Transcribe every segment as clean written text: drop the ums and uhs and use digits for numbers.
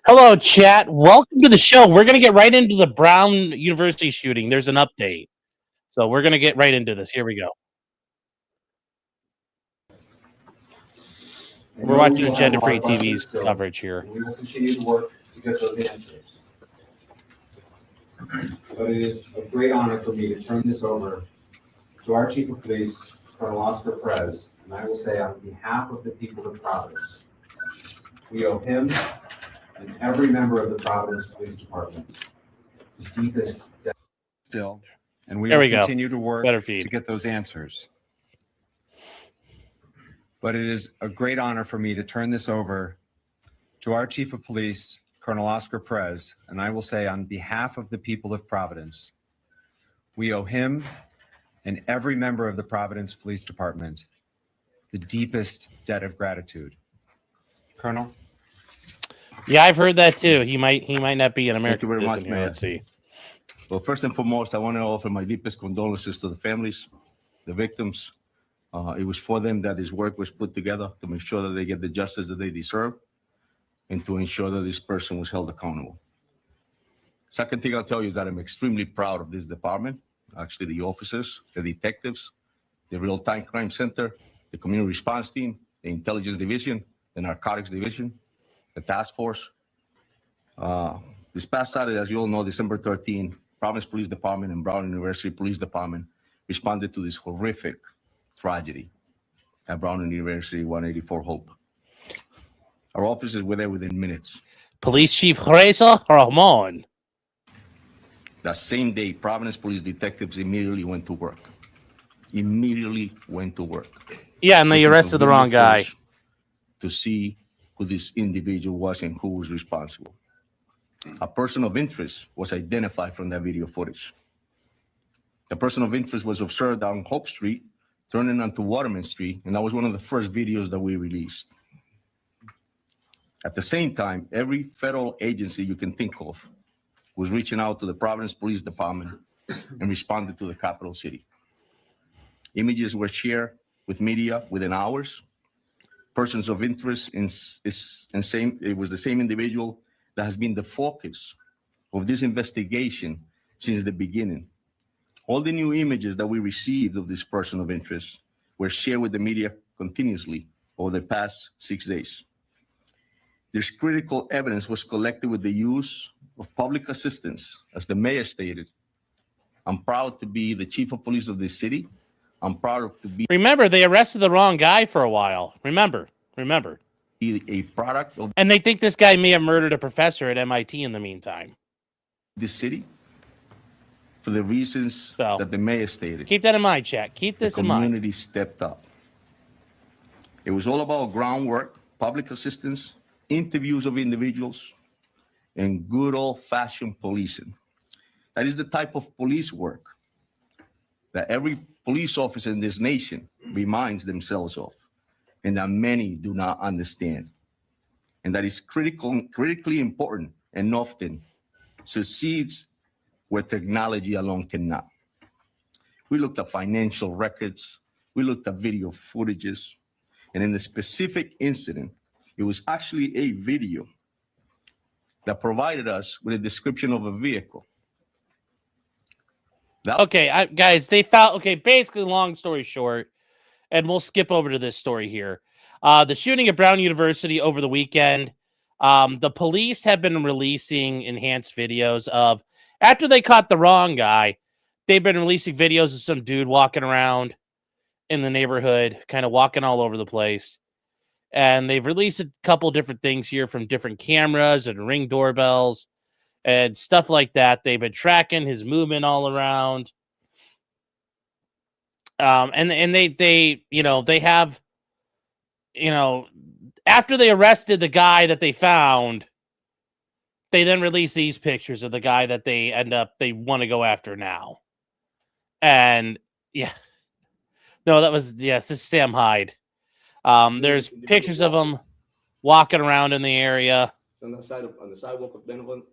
Hello, chat. Welcome to the show. We're going to get right into the Brown University shooting. There's an update. So we're going to get right into this. Here we go. We're watching Agenda Free TV's coverage here. We will continue to work to get those answers. But it is a great honor for me to turn this over to our Chief of Police, Colonel Oscar Perez, and I will say on behalf of the people of Providence, we owe him and every member of the Providence Police Department the deepest debt. Still, and we will continue to work to get those answers. But it is a great honor for me to turn this over to our Chief of Police, Colonel Oscar Perez, and I will say on behalf of the people of Providence, we owe him and every member of the Providence Police Department the deepest debt of gratitude. Colonel? Yeah, I've heard that too. He might not be an American. Thank you very much, Mayor. Let's see. Well, first and foremost, I want to offer my deepest condolences to the families, the victims. It was for them that this work was put together to make sure that they get the justice that they deserve and to ensure that this person was held accountable. Second thing I'll tell you is that I'm extremely proud of this department, actually the officers, the detectives, the real-time crime center, the community response team, the intelligence division, the narcotics division, the task force. This past Saturday, as you all know, December 13, Providence Police Department and Brown University Police Department responded to this horrific tragedy at Brown University 184 Hope. Our officers were there within minutes. Police Chief Reza Rahman. That same day, Providence police detectives immediately went to work. Yeah, and they arrested the wrong guy. To see who this individual was and who was responsible. A person of interest was identified from that video footage. The person of interest was observed on Hope Street, turning onto Waterman Street, and that was one of the first videos that we released. At the same time, every federal agency you can think of was reaching out to the Providence Police Department and responded to the capital city. Images were shared with media within hours. Persons of interest it was the same individual that has been the focus of this investigation since the beginning. All the new images that we received of this person of interest were shared with the media continuously over the past 6 days. This critical evidence was collected with the use of public assistance. As the mayor stated, I'm proud to be the chief of police of this city. I'm proud to be. Remember, they arrested the wrong guy for a while. Remember. A product of. And they think this guy may have murdered a professor at MIT in the meantime. This city, for the reasons that the mayor stated. Keep that in mind, chat. Keep this in mind. The community stepped up. It was all about groundwork, public assistance, interviews of individuals, and good old-fashioned policing. That is the type of police work that every police officer in this nation reminds themselves of, and that many do not understand. And that is critically important and often succeeds where technology alone cannot. We looked at financial records, we looked at video footages, and in the specific incident, it was actually a video that provided us with a description of a vehicle. Guys, they found, basically long story short, and we'll skip over to this story here. The shooting at Brown University over the weekend, the police have been releasing enhanced videos of, after they caught the wrong guy, they've been releasing videos of some dude walking around in the neighborhood, kind of walking all over the place. And they've released a couple different things here from different cameras and Ring doorbells and stuff like that. They've been tracking his movement all around. And they have, after they arrested the guy that they found, they then release these pictures of the guy that they want to go after now. And this is Sam Hyde. There's pictures of him walking around in the area. On the sidewalk of Benevolent.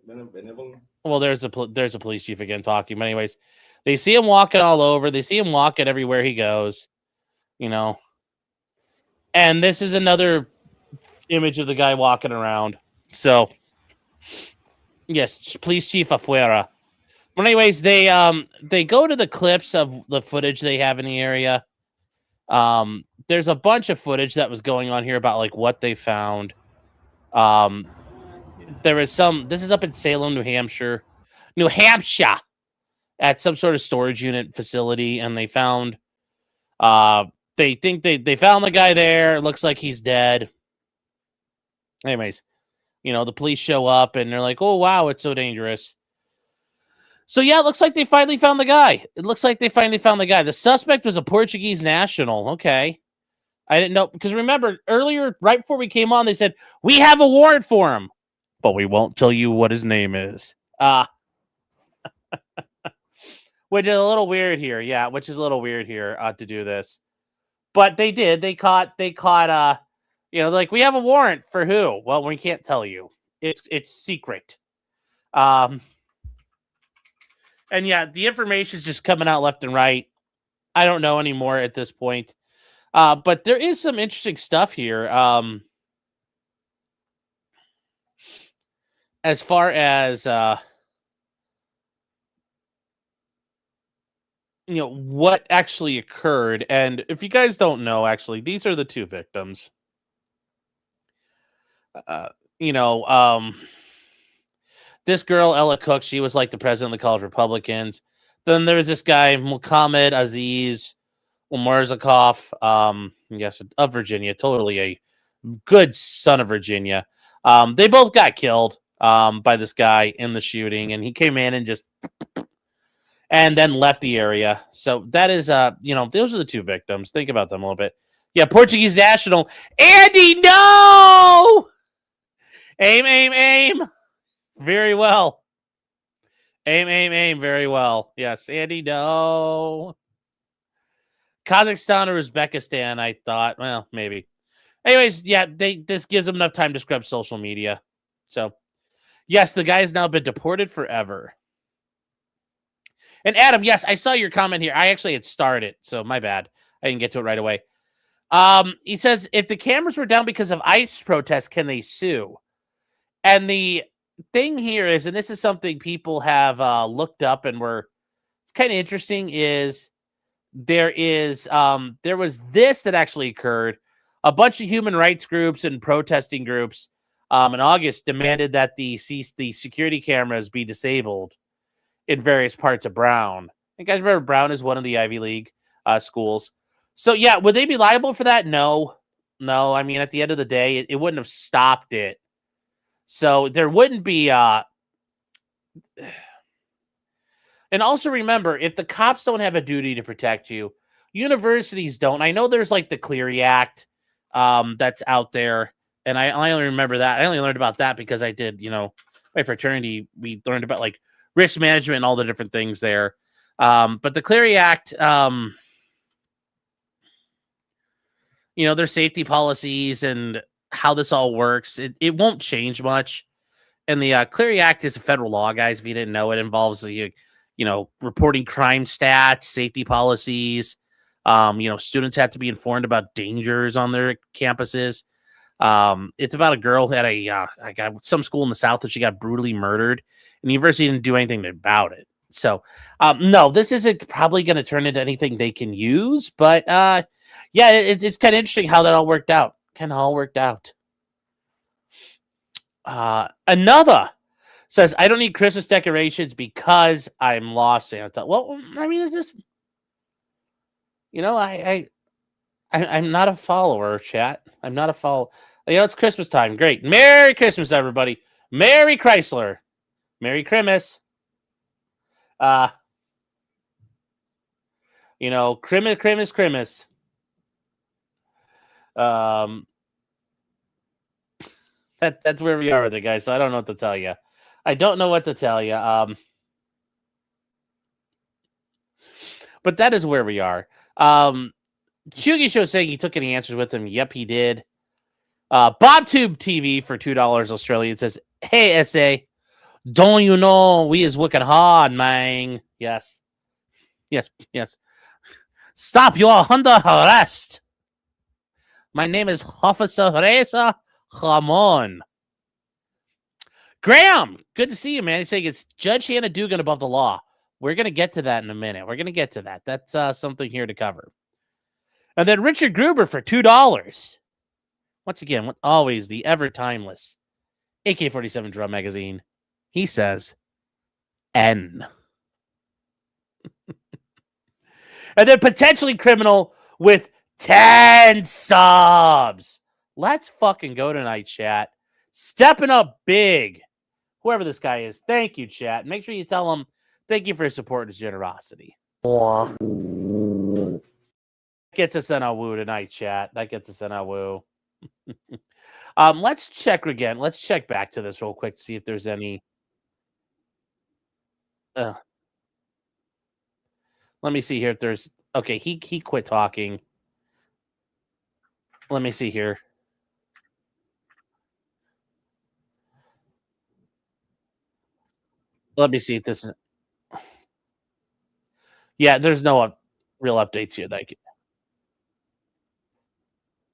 Well, there's a police chief again talking. But anyways, they see him walking all over. They see him walking everywhere he goes. And this is another image of the guy walking around. So Yes, police chief afuera. But anyways, they go to the clips of the footage they have in the area. There's a bunch of footage that was going on here about like what they found. There is some. This is up in Salem, New Hampshire, at some sort of storage unit facility, and they found. They think they found the guy there. It looks like he's dead. Anyways, the police show up and they're like, "Oh wow, it's so dangerous." So yeah, it looks like they finally found the guy. The suspect was a Portuguese national. Okay. I didn't know, because remember earlier, right before we came on, they said, we have a warrant for him, but we won't tell you what his name is. Which is a little weird here. Yeah, which is a little weird here to do this. But they did. They caught, like, we have a warrant for who? Well, we can't tell you. It's secret. And yeah, the information is just coming out left and right. I don't know anymore at this point. But there is some interesting stuff here. As far as what actually occurred. And if you guys don't know, actually, these are the two victims. This girl, Ella Cook, she was like the president of the College Republicans. Then there was this guy, Mohammed Aziz Umarzakov, yes, of Virginia, totally a good son of Virginia. They both got killed by this guy in the shooting, and he came in and just and then left the area. So that is, those are the two victims. Think about them a little bit. Yeah, Portuguese national. Andy, no! Aim, aim, aim. Very well. Aim, aim, aim. Very well. Yes, Andy, no. Kazakhstan or Uzbekistan, I thought. Well, maybe. Anyways, yeah, this gives them enough time to scrub social media. So, yes, the guy has now been deported forever. And Adam, yes, I saw your comment here. I actually had started, so my bad. I didn't get to it right away. He says, if the cameras were down because of ICE protests, can they sue? And the thing here is, and this is something people have looked up and it's kind of interesting, is there was this that actually occurred. A bunch of human rights groups and protesting groups in August demanded that the security cameras be disabled in various parts of Brown. You guys remember Brown is one of the Ivy League schools. So yeah, would they be liable for that? No. I mean, at the end of the day, it wouldn't have stopped it. So there wouldn't be. And also remember, if the cops don't have a duty to protect you, universities don't. I know there's like the Clery Act that's out there, and I only remember that. I only learned about that because I did, my fraternity. We learned about like risk management and all the different things there. But the Clery Act, their safety policies and how this all works, it won't change much. And the Clery Act is a federal law, guys. If you didn't know, it involves the reporting crime stats, safety policies. Students have to be informed about dangers on their campuses. It's about a girl who had some school in the South that she got brutally murdered, and the university didn't do anything about it. So, no, this isn't probably going to turn into anything they can use, but yeah, it's kind of interesting how that all worked out. Another says, I don't need Christmas decorations because I'm lost, Santa. Well, I mean, I'm not a follower, chat. I'm not a follower. It's Christmas time. Great. Merry Christmas, everybody. Merry Chrysler. Merry Christmas. Christmas. That's where we are with it, guys. So I don't know what to tell you. But that is where we are. Shugi Show saying he took any answers with him. Yep, he did. BobTube TV for $2 Australian says, hey, SA, don't you know we is working hard, man? Yes. Stop, you are under arrest. My name is Officer Reza Ramon. Graham, good to see you, man. He's saying it's Judge Hannah Dugan above the law. We're going to get to that in a minute. We're going to get to that. That's something here to cover. And then Richard Gruber for $2. Once again, always the ever timeless AK-47 Drum Magazine. He says, N. And then potentially criminal with 10 subs. Let's fucking go tonight, chat. Stepping up big. Whoever this guy is, thank you, chat. Make sure you tell him thank you for his support and his generosity. Gets us in a woo tonight, chat. That gets us in a woo. Let's check again. Let's check back to this real quick to see if there's any. Let me see here if there's. Okay, he quit talking. Let me see here. Let me see if this is. Yeah, there's no real updates here.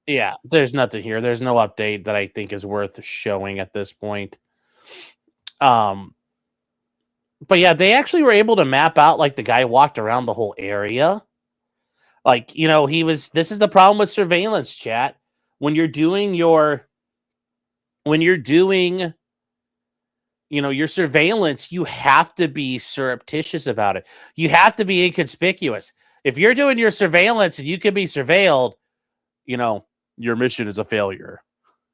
Yeah, there's nothing here. There's no update that I think is worth showing at this point. But yeah, they actually were able to map out like the guy walked around the whole area. Like, you know, this is the problem with surveillance, chat. When you're doing your surveillance, you have to be surreptitious about it. You have to be inconspicuous. If you're doing your surveillance and you can be surveilled, your mission is a failure.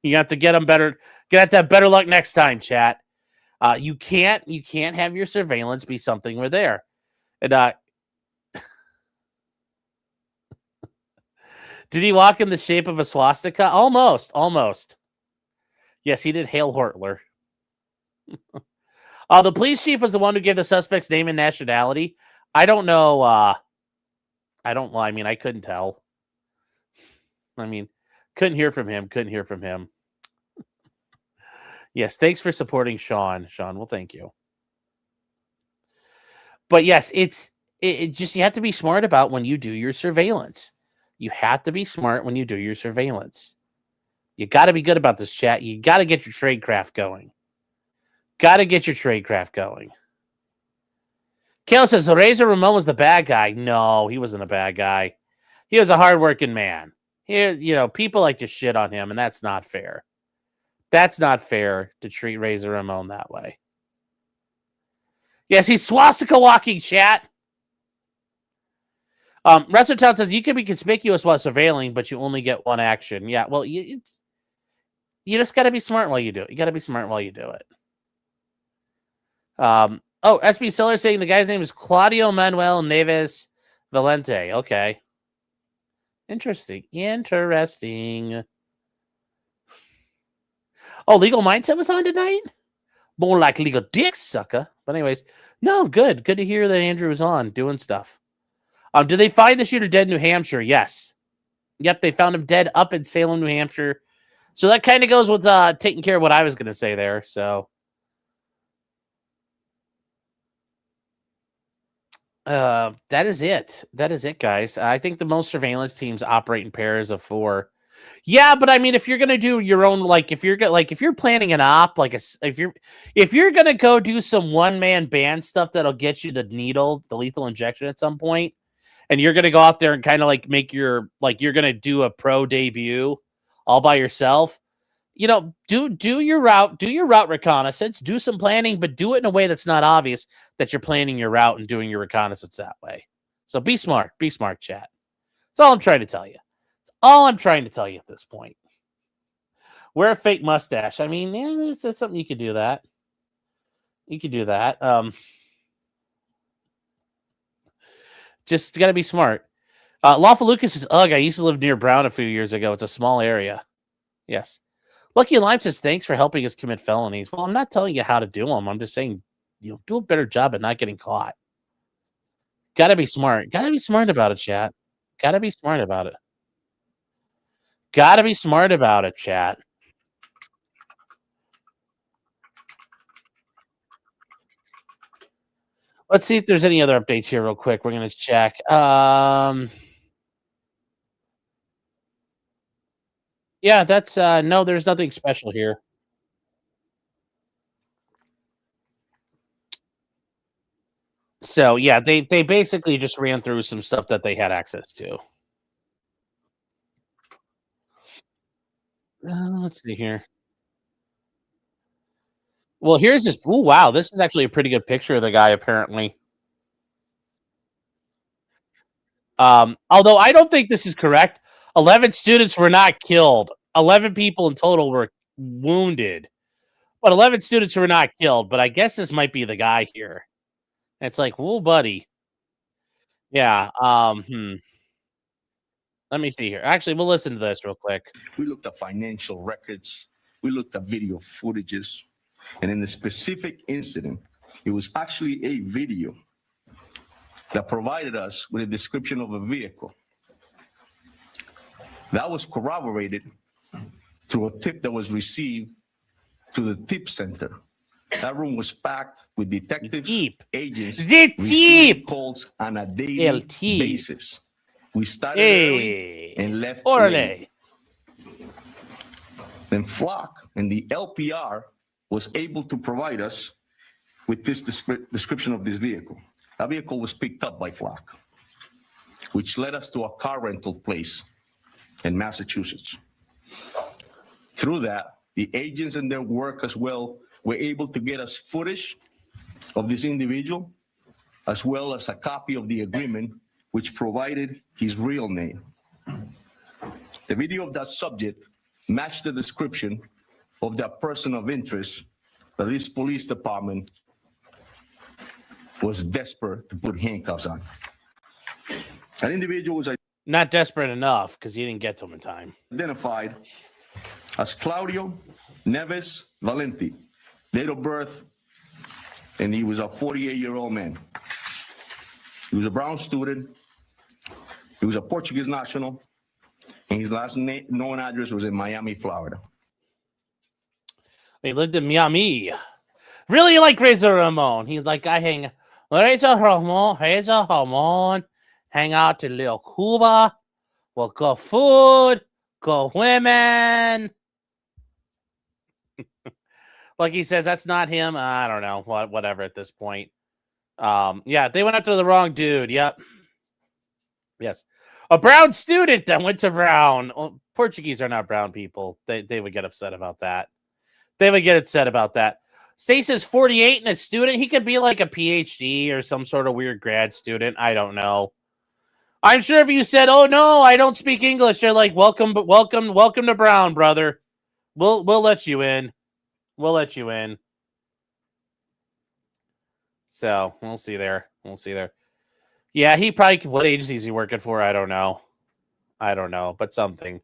You have to get to have better luck next time, chat. You can't have your surveillance be something we're there. And did he walk in the shape of a swastika? Almost. Yes, he did. Hail Hortler. The police chief was the one who gave the suspect's name and nationality. I don't know. I couldn't tell. Couldn't hear from him. Yes, thanks for supporting Sean. Sean, well, thank you. But yes, it just, you have to be smart about when you do your surveillance. You have to be smart when you do your surveillance. You got to be good about this, chat. You got to get your tradecraft going. Kayla says, Razor Ramon was the bad guy. No, he wasn't a bad guy. He was a hardworking man. People like to shit on him, and that's not fair. That's not fair to treat Razor Ramon that way. Yes, he's swastika walking, chat. WrestlerTown says, you can be conspicuous while surveilling, but you only get one action. Yeah, well, you just got to be smart while you do it. You got to be smart while you do it. SB Seller saying the guy's name is Claudio Manuel Neves Valente. Okay. Interesting. Oh, Legal Mindset was on tonight? More like Legal Dick Sucker. But anyways, no, good. Good to hear that Andrew was on doing stuff. Did they find the shooter dead in New Hampshire? Yes. Yep, they found him dead up in Salem, New Hampshire. So that kind of goes with taking care of what I was going to say there. So that is it. That is it, guys. I think the most surveillance teams operate in pairs of 4. Yeah, but if you're gonna do your own, if you're planning an op, if you're gonna go do some one-man band stuff that'll get you the lethal injection at some point, and you're gonna go out there and kind of make your you're gonna do a pro debut all by yourself, do your route reconnaissance, do some planning, but do it in a way that's not obvious that you're planning your route and doing your reconnaissance that way. So be smart, chat. That's all I'm trying to tell you. At this point. Wear a fake mustache. There's something you could do that. Just got to be smart. Lawful Lucas says, ugh, I used to live near Brown a few years ago. It's a small area. Yes. Lucky Lime says, thanks for helping us commit felonies. Well, I'm not telling you how to do them. I'm just saying, do a better job at not getting caught. Got to be smart. Got to be smart about it, chat. Got to be smart about it, chat. Let's see if there's any other updates here real quick. We're going to check. Yeah, that's no, there's nothing special here. So yeah, they basically just ran through some stuff that they had access to. Let's see here. Well, here's this. Oh wow, this is actually a pretty good picture of the guy. Apparently, although I don't think this is correct. 11 students were not killed. 11 people in total were wounded, but 11 students were not killed. But I guess this might be the guy here. It's like, whoa, buddy. Yeah. Let me see here. Actually, we'll listen to this real quick. We looked at financial records. We looked at video footages. And in the specific incident, it was actually a video that provided us with a description of a vehicle. That was corroborated through a tip that was received to the tip center. That room was packed with detectives, agents, receiving calls on a daily basis. We started early and left late. Then Flock and the LPR was able to provide us with this description of this vehicle. That vehicle was picked up by Flock, which led us to a car rental place in Massachusetts. Through that, the agents and their work as well were able to get us footage of this individual, as well as a copy of the agreement, which provided his real name. The video of that subject matched the description of that person of interest that this police department was desperate to put handcuffs on. That individual was not desperate enough because he didn't get to him in time. Identified as Claudio Neves Valenti, date of birth, and he was a 48-year-old man. He was a Brown student. He was a Portuguese national, and his last known address was in Miami, Florida. He lived in Miami. Really like Razor Ramon. He's like, I hang Razor Ramon, hang out to Little Cuba. We'll go food, go women. Like he says, that's not him. I don't know. Whatever at this point. Yeah, they went after the wrong dude. Yep. Yes. A brown student that went to Brown. Well, Portuguese are not brown people. They would get upset about that. They would get upset about that. Stace is 48 and a student. He could be like a PhD or some sort of weird grad student. I don't know. I'm sure if you said, "Oh no, I don't speak English," they're like, "Welcome to Brown, brother. We'll let you in. We'll let you in." So we'll see there. We'll see there. Yeah, he probably. What agency is he working for? I don't know. But something.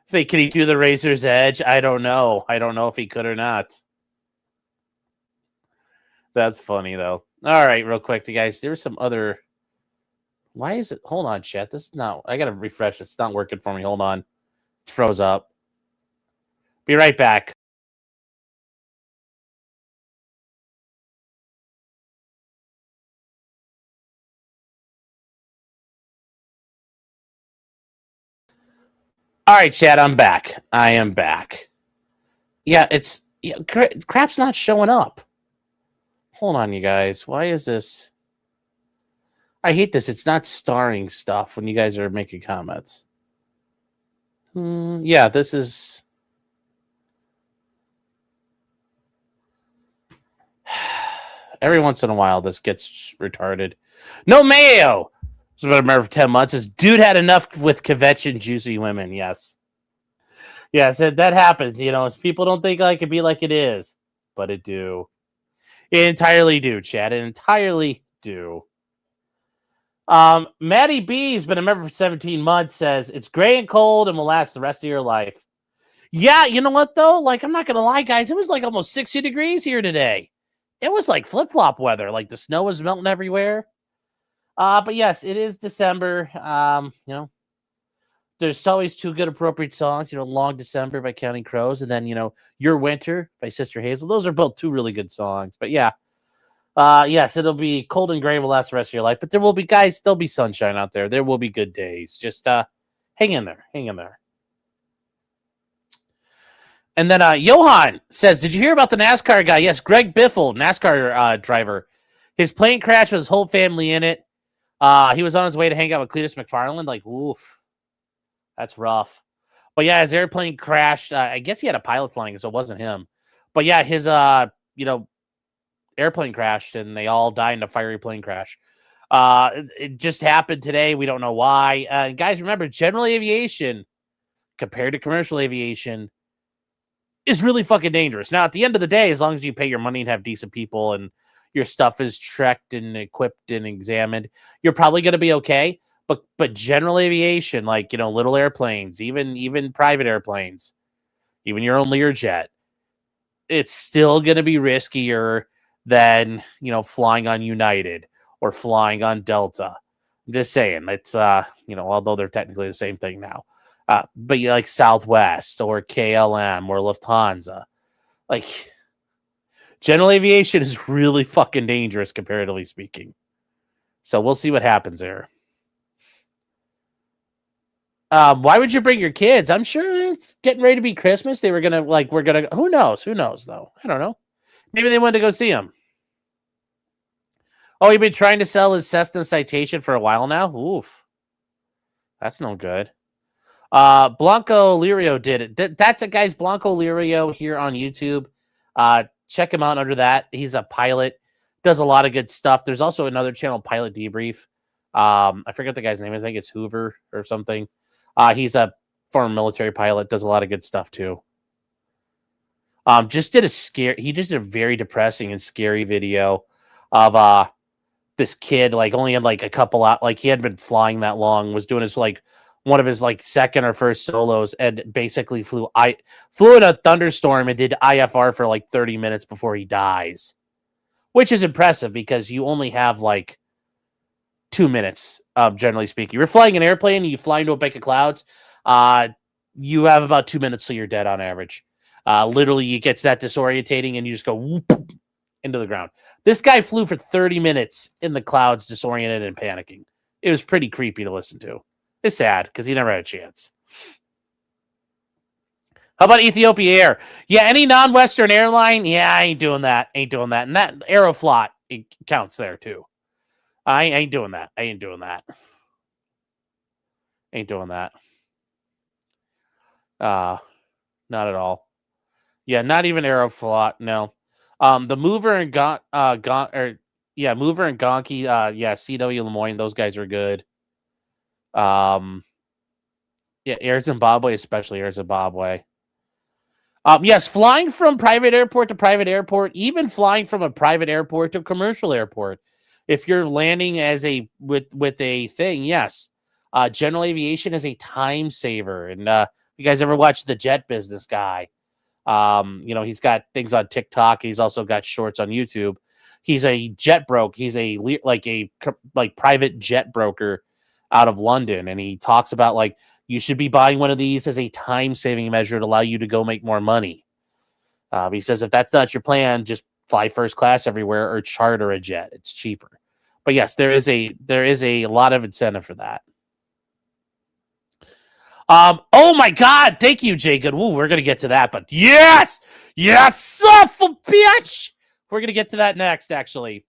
Say, can he do the Razor's Edge? I don't know. I don't know if he could or not. That's funny though. All right, real quick, you guys. There's some other. Why is it? Hold on, chat. This is not. I gotta refresh. It's not working for me. Hold on. It froze up. Be right back. All right, chat, I'm back. I am back. Yeah, it's crap's not showing up. Hold on, you guys. Why is this? I hate this. It's not starring stuff when you guys are making comments. Yeah, this is. Every once in a while, this gets retarded. No mayo. It's been a matter for 10 months. This dude had enough with kvetch and juicy women. Yes. Yes, that happens. You know, people don't think it could be like it is, but it do. It entirely do, Chad. It entirely do. Maddie B has been a member for 17 months, says it's gray and cold and will last the rest of your life. Yeah, you know what, though? Like, I'm not going to lie, guys. It was like almost 60 degrees here today. It was like flip-flop weather. Like, the snow was melting everywhere. But yes, it is December. You know, there's always two good appropriate songs. You know, Long December by Counting Crows, and then, you know, Your Winter by Sister Hazel. Those are both two really good songs. But yeah, yes, it'll be cold and gray will last the rest of your life. But there will be, guys, there'll be sunshine out there. There will be good days. Just hang in there. Hang in there. And then Johan says, did you hear about the NASCAR guy? Yes, Greg Biffle, NASCAR driver. His plane crashed with his whole family in it. He was on his way to hang out with Cletus McFarland. Like, oof, that's rough. But yeah, his airplane crashed. I guess he had a pilot flying, so it wasn't him. But yeah, his airplane crashed, and they all died in a fiery plane crash. It just happened today. We don't know why. Guys, remember, general aviation compared to commercial aviation is really fucking dangerous. Now, at the end of the day, as long as you pay your money and have decent people and your stuff is trekked and equipped and examined, you're probably going to be okay. But general aviation, like, little airplanes, even private airplanes, even your own Learjet, it's still going to be riskier than, flying on United or flying on Delta. I'm just saying, it's, although they're technically the same thing now. But you like Southwest or KLM or Lufthansa, like, general aviation is really fucking dangerous, comparatively speaking. So we'll see what happens there. Why would you bring your kids? I'm sure it's getting ready to be Christmas. They were gonna who knows though? I don't know. Maybe they wanted to go see him. Oh, you've been trying to sell his Cessna Citation for a while now? Oof. That's no good. Blanco Lirio did it. That's a guy's Blanco Lirio here on YouTube. Check him out under that. He's a pilot, does a lot of good stuff. There's also another channel, Pilot Debrief. I forget the guy's name. I think it's Hoover or something. He's a former military pilot, does a lot of good stuff too. He just did a very depressing and scary video of this kid, like only had like a couple out, like he hadn't been flying that long, was doing his like one of his like second or first solos, and basically flew in a thunderstorm and did IFR for like 30 minutes before he dies, which is impressive because you only have like 2 minutes, generally speaking. You're flying an airplane and you fly into a bank of clouds, you have about 2 minutes till you're dead on average. Literally, it gets that disorientating and you just go whoop into the ground. This guy flew for 30 minutes in the clouds, disoriented and panicking. It was pretty creepy to listen to. It's sad because he never had a chance. How about Ethiopia Air? Yeah, any non-Western airline? Yeah, I ain't doing that. And that Aeroflot, it counts there too. I ain't doing that. Ain't doing that. Not at all. Yeah, not even Aeroflot. No. The Mover and Mover and Gonky. CW Lemoyne. Those guys are good. Air Zimbabwe, especially Air Zimbabwe. Yes, flying from private airport to private airport, even flying from a private airport to commercial airport. If you're landing as with a thing, yes. General aviation is a time saver. And you guys ever watch The Jet Business Guy? He's got things on TikTok. He's also got shorts on YouTube. He's a jet broker. He's a private jet broker out of London. And he talks about like, you should be buying one of these as a time-saving measure to allow you to go make more money. He says if that's not your plan, just fly first class everywhere or charter a jet. It's cheaper. But yes, there is a lot of incentive for that. Oh my God! Thank you, Jay Good. Ooh, we're gonna get to that, but yes, son of a bitch. We're gonna get to that next, actually.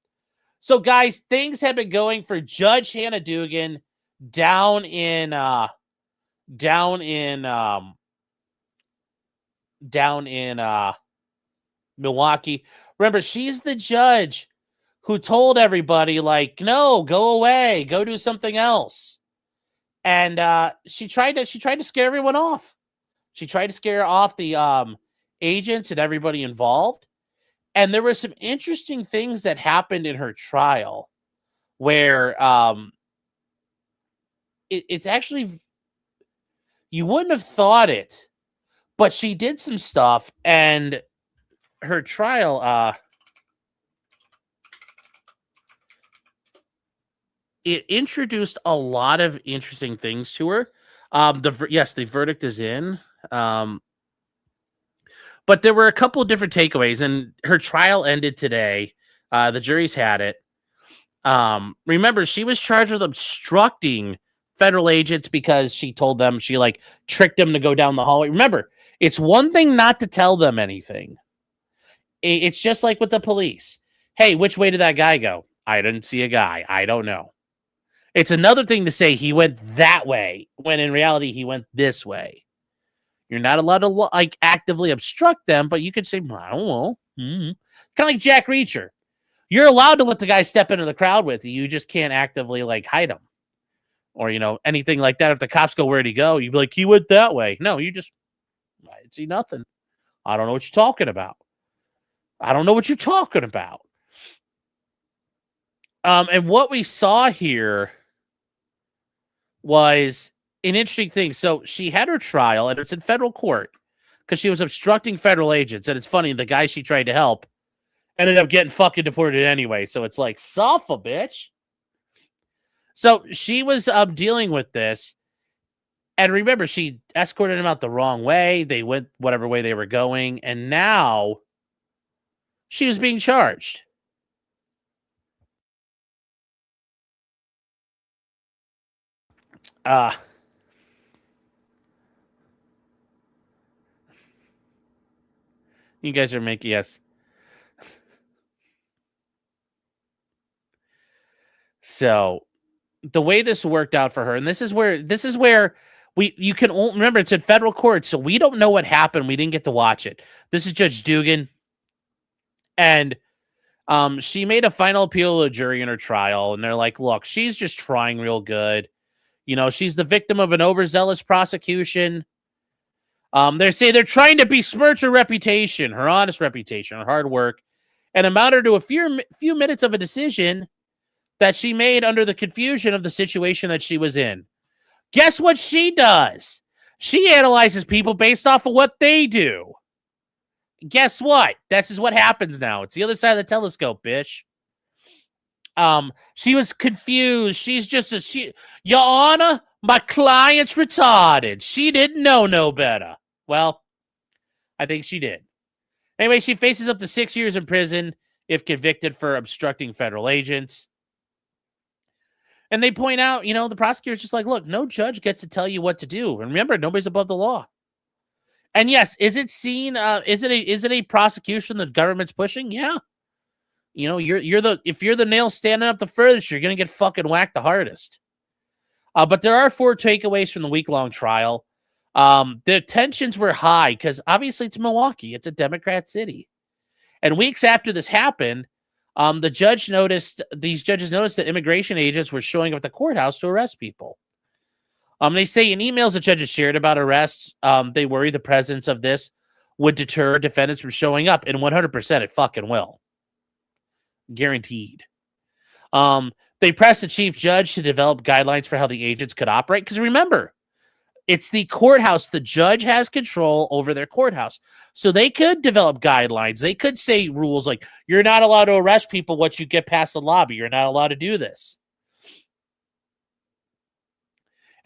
So, guys, things have been going for Judge Hannah Dugan down in Milwaukee. Remember, she's the judge who told everybody, like, no, go away, go do something else. And she tried to scare everyone off. She tried to scare off the agents and everybody involved. And there were some interesting things that happened in her trial where it's actually, you wouldn't have thought it, but she did some stuff, and her trial, it introduced a lot of interesting things to her. The verdict is in. But there were a couple of different takeaways, and her trial ended today. The jury's had it. Remember, she was charged with obstructing federal agents because she told them, she like tricked them to go down the hallway. Remember, it's one thing not to tell them anything. It's just like with the police. Hey, which way did that guy go? I didn't see a guy. I don't know. It's another thing to say he went that way when in reality he went this way. You're not allowed to like actively obstruct them, but you could say, I don't know. Kind of like Jack Reacher. You're allowed to let the guy step into the crowd with you. You just can't actively like hide him. Or, anything like that. If the cops go, where'd he go? You'd be like, he went that way. No, I didn't see nothing. I don't know what you're talking about. And what we saw here was an interesting thing. So she had her trial, and it's in federal court because she was obstructing federal agents. And it's funny, the guy she tried to help ended up getting fucking deported anyway. So it's like, suffer, bitch. So she was dealing with this. And remember, she escorted him out the wrong way. They went whatever way they were going. And now she was being charged. You guys are making, yes. So the way this worked out for her, and this is where you can remember it's in federal court, so we don't know what happened. We didn't get to watch it. This is Judge Dugan, and she made a final appeal to the jury in her trial, and they're like, look, she's just trying real good. She's the victim of an overzealous prosecution. They say they're trying to besmirch her reputation, her honest reputation, her hard work, and amount her to a few minutes of a decision that she made under the confusion of the situation that she was in. Guess what she does? She analyzes people based off of what they do. Guess what? This is what happens now. It's the other side of the telescope, bitch. She was confused. She's just Your Honor, my client's retarded. She didn't know no better. Well, I think she did. Anyway, she faces up to 6 years in prison if convicted for obstructing federal agents. And they point out, the prosecutor's just like, look, no judge gets to tell you what to do. And remember, nobody's above the law. And yes, is it seen? Is it a prosecution the government's pushing? Yeah. If you're the nail standing up the furthest, you're gonna get fucking whacked the hardest. But there are 4 takeaways from the week-long trial. The tensions were high because obviously it's Milwaukee. It's a Democrat city. And weeks after this happened, these judges noticed that immigration agents were showing up at the courthouse to arrest people. They say in emails the judges shared about arrests, they worry the presence of this would deter defendants from showing up, and 100% it fucking will. Guaranteed. They pressed the chief judge to develop guidelines for how the agents could operate, because remember, it's the courthouse. The judge has control over their courthouse. So they could develop guidelines. They could say rules like, you're not allowed to arrest people once you get past the lobby. You're not allowed to do this.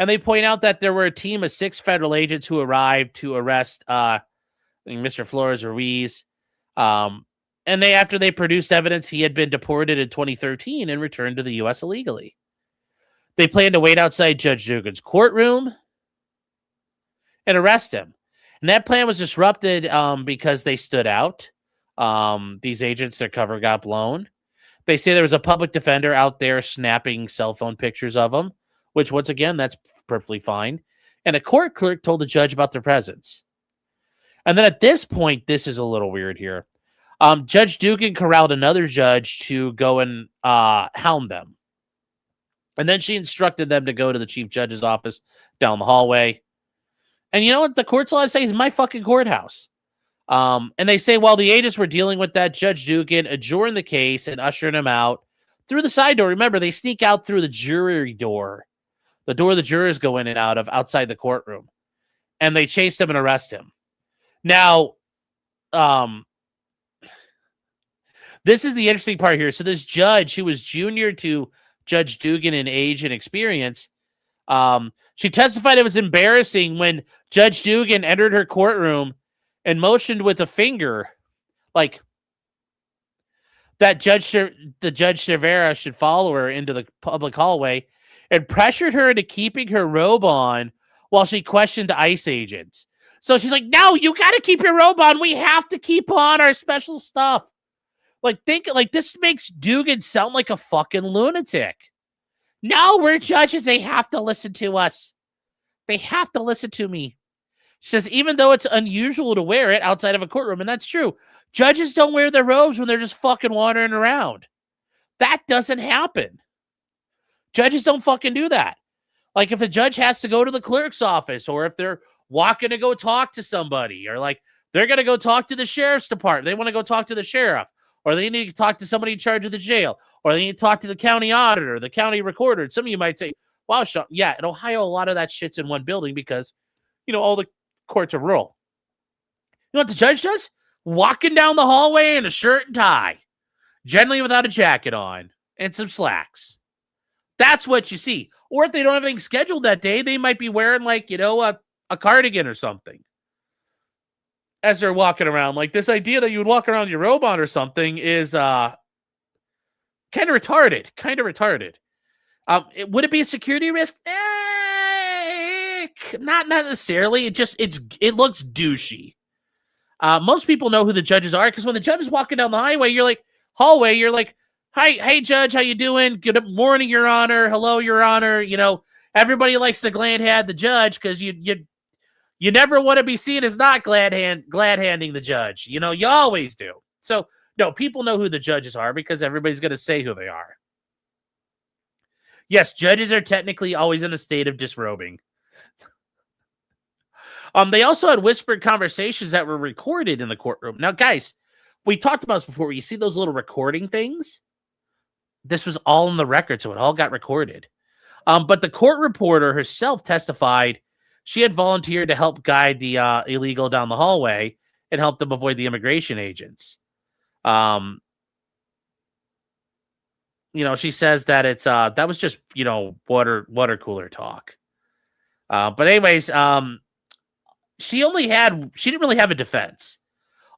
And they point out that there were a team of 6 federal agents who arrived to arrest Mr. Flores Ruiz. And after they produced evidence, he had been deported in 2013 and returned to the U.S. illegally. They planned to wait outside Judge Dugan's courtroom and arrest him. And that plan was disrupted because they stood out. These agents, their cover got blown. They say there was a public defender out there snapping cell phone pictures of them, which, once again, that's perfectly fine. And a court clerk told the judge about their presence. And then at this point, this is a little weird here. Judge Dugan corralled another judge to go and hound them. And then she instructed them to go to the chief judge's office down the hallway. And you know what the court's allowed to say? It's my fucking courthouse. And they say while the agents were dealing with that, Judge Dugan adjourned the case and ushered him out through the side door. Remember, they sneak out through the jury door. The door the jurors go in and out of outside the courtroom. And they chased him and arrest him. Now, this is the interesting part here. So this judge, who was junior to Judge Dugan in age and experience, she testified it was embarrassing when Judge Dugan entered her courtroom and motioned with a finger, like that the Judge Cervera should follow her into the public hallway, and pressured her into keeping her robe on while she questioned ICE agents. So she's like, no, you got to keep your robe on. We have to keep on our special stuff. Like, this makes Dugan sound like a fucking lunatic. No, we're judges. They have to listen to us. They have to listen to me. She says, even though it's unusual to wear it outside of a courtroom, and that's true, judges don't wear their robes when they're just fucking wandering around. That doesn't happen. Judges don't fucking do that. Like, if a judge has to go to the clerk's office, or if they're walking to go talk to somebody, or like they're going to go talk to the sheriff's department, they want to go talk to the sheriff, or they need to talk to somebody in charge of the jail, or they need to talk to the county auditor, the county recorder. And some of you might say, wow, Sean, yeah, in Ohio, a lot of that shit's in one building because, all the courts are rural. You know what the judge does? Walking down the hallway in a shirt and tie, generally without a jacket on, and some slacks. That's what you see. Or if they don't have anything scheduled that day, they might be wearing a cardigan or something as they're walking around. Like, this idea that you would walk around with your robe on or something is kind of retarded. Would it be a security risk? Not necessarily. It looks douchey. Most people know who the judges are because when the judge is walking down the hallway, you're like, hey, judge, how you doing? Good morning, Your Honor. Hello, Your Honor. Everybody likes to glad hand the judge because you never want to be seen as not glad handing the judge. You always do. So no, people know who the judges are because everybody's going to say who they are. Yes, judges are technically always in a state of disrobing. They also had whispered conversations that were recorded in the courtroom. Now, guys, we talked about this before. You see those little recording things? This was all in the record, so it all got recorded. But the court reporter herself testified she had volunteered to help guide the illegal down the hallway and help them avoid the immigration agents. She says that it's that was just water cooler talk. But anyways, she didn't really have a defense.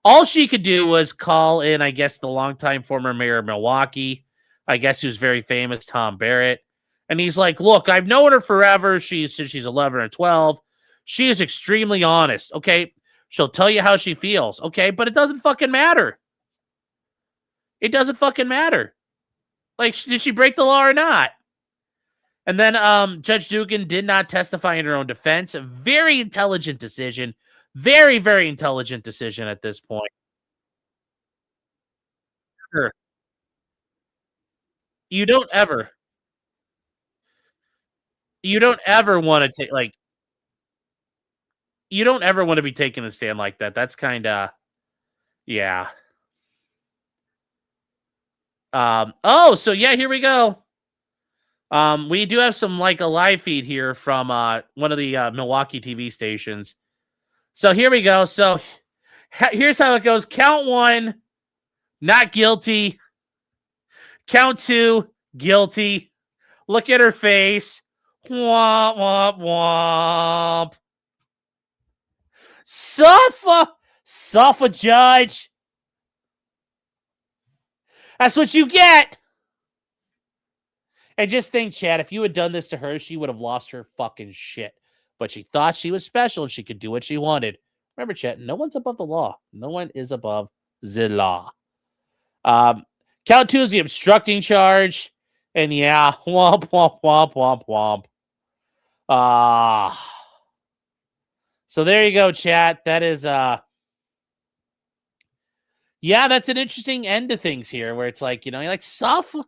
All she could do was call in, I guess, the longtime former mayor of Milwaukee, I guess who's very famous, Tom Barrett. And he's like, look, I've known her forever. Since she's 11 or 12. She is extremely honest. Okay. She'll tell you how she feels. Okay. But it doesn't fucking matter. It doesn't fucking matter. Like, did she break the law or not? And then Judge Dugan did not testify in her own defense. A very intelligent decision. Very, very intelligent decision at this point. Sure. You don't ever want to take, you don't ever want to be taking a stand like that. That's kind of, yeah. So yeah, here we go. We do have some, a live feed here from one of the Milwaukee TV stations. So here we go. So here's how it goes. Count 1, not guilty. Count 2, guilty. Look at her face. Womp, womp, womp. Suffer, judge. That's what you get. And just think, Chad, if you had done this to her, she would have lost her fucking shit. But she thought she was special and she could do what she wanted. Remember, Chad, no one's above the law. No one is above the law. Count 2 is the obstructing charge. And yeah, womp, womp, womp, womp, womp. So there you go, chat. That is, yeah, that's an interesting end to things here where it's like, you're like, suffer.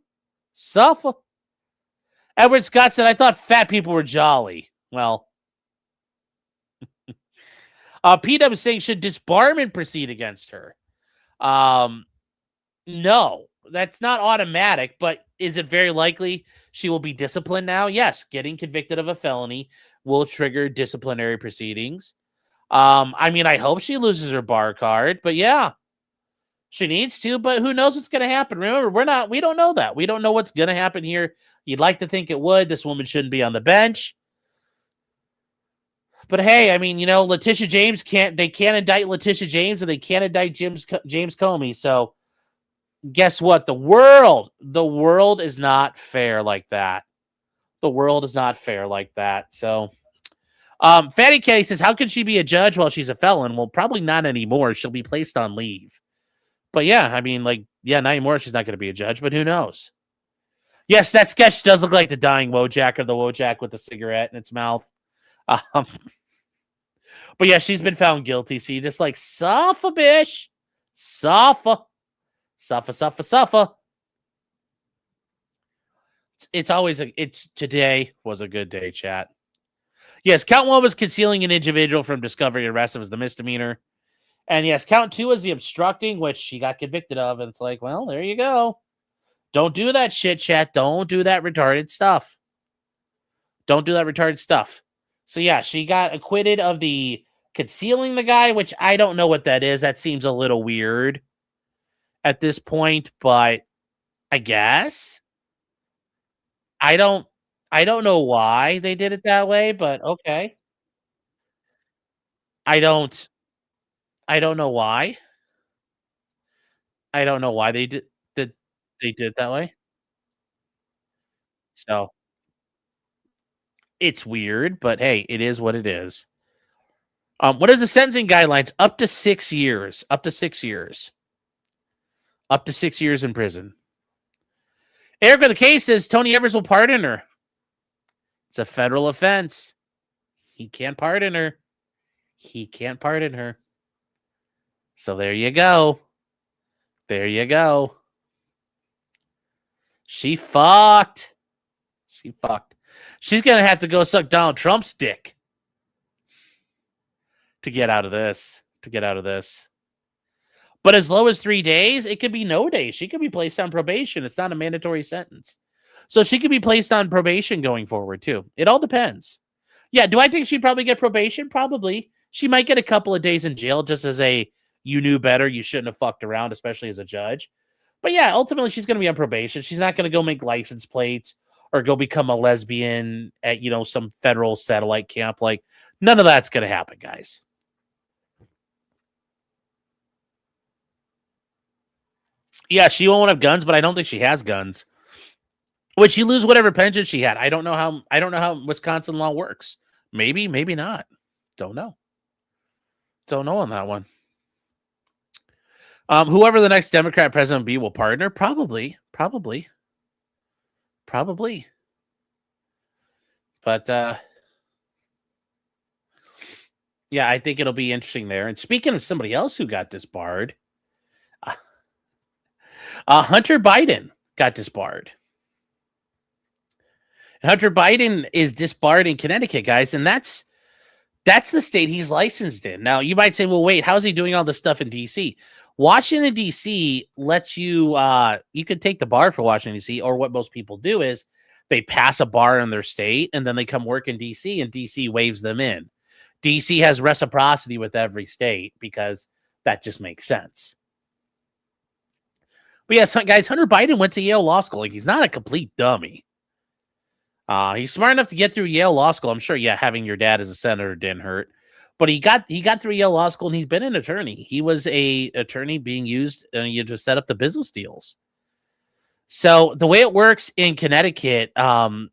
Edward Scott said, I thought fat people were jolly. Well, PW is saying, should disbarment proceed against her? No, that's not automatic, but is it very likely she will be disciplined now? Yes, getting convicted of a felony will trigger disciplinary proceedings. I hope she loses her bar card, but yeah, she needs to, but who knows what's going to happen? Remember, we don't know that. We don't know what's going to happen here. You'd like to think it would. This woman shouldn't be on the bench. But hey, Letitia James can't indict Letitia James and they can't indict James Comey. So guess what? The world is not fair like that. The world is not fair like that. So, Fatty Kenny says, how can she be a judge while she's a felon? Well, probably not anymore. She'll be placed on leave. But yeah, I mean, like, yeah, not anymore. She's not going to be a judge, but who knows? Yes, that sketch does look like the dying Wojak or the Wojak with the cigarette in its mouth. But yeah, she's been found guilty. So you just like, suffer, bish. Suffer. Suffer, suffer, suffer. It's always today was a good day, chat. Yes, count 1 was concealing an individual from discovery arrest. It was the misdemeanor. And yes, count 2 is the obstructing, which she got convicted of. And it's like, well, there you go. Don't do that shit, chat. Don't do that retarded stuff. Don't do that retarded stuff. So yeah, she got acquitted of the concealing the guy, which I don't know what that is. That seems a little weird at this point, but I guess. I don't know why they did it that way, but okay. I don't know why. I don't know why did they did it that way. So it's weird, but hey, it is what it is. What is the sentencing guidelines? Up to 6 years. Up to 6 years. Up to 6 years in prison. Erica, the case is Tony Evers will pardon her. It's a federal offense. He can't pardon her. He can't pardon her. So there you go. There you go. She fucked. She fucked. She's going to have to go suck Donald Trump's dick to get out of this. To get out of this. But as low as 3 days, it could be no days. She could be placed on probation. It's not a mandatory sentence. So she could be placed on probation going forward, too. It all depends. Yeah, do I think she'd probably get probation? Probably. She might get a couple of days in jail just as a you knew better, you shouldn't have fucked around, especially as a judge. But yeah, ultimately she's going to be on probation. She's not going to go make license plates or go become a lesbian at, some federal satellite camp. Like, none of that's going to happen, guys. Yeah, she won't have guns, but I don't think she has guns. Would she lose whatever pension she had? I don't know how Wisconsin law works. Maybe, maybe not. Don't know. Don't know on that one. Whoever the next Democrat president will be will pardon her. Probably. But yeah, I think it'll be interesting there. And speaking of somebody else who got disbarred, Hunter Biden got disbarred. And Hunter Biden is disbarred in Connecticut, guys, and that's the state he's licensed in. Now, you might say, well, wait, how's he doing all this stuff in D.C.? Washington, D.C. lets you, you can take the bar for Washington, D.C., or what most people do is they pass a bar in their state, and then they come work in D.C., and D.C. waves them in. D.C. has reciprocity with every state because that just makes sense. But yes, guys, Hunter Biden went to Yale Law School. Like, he's not a complete dummy. He's smart enough to get through Yale Law School. I'm sure, yeah, having your dad as a senator didn't hurt. But he got through Yale Law School, and he's been an attorney. He was a attorney being used to set up the business deals. So the way it works in Connecticut, and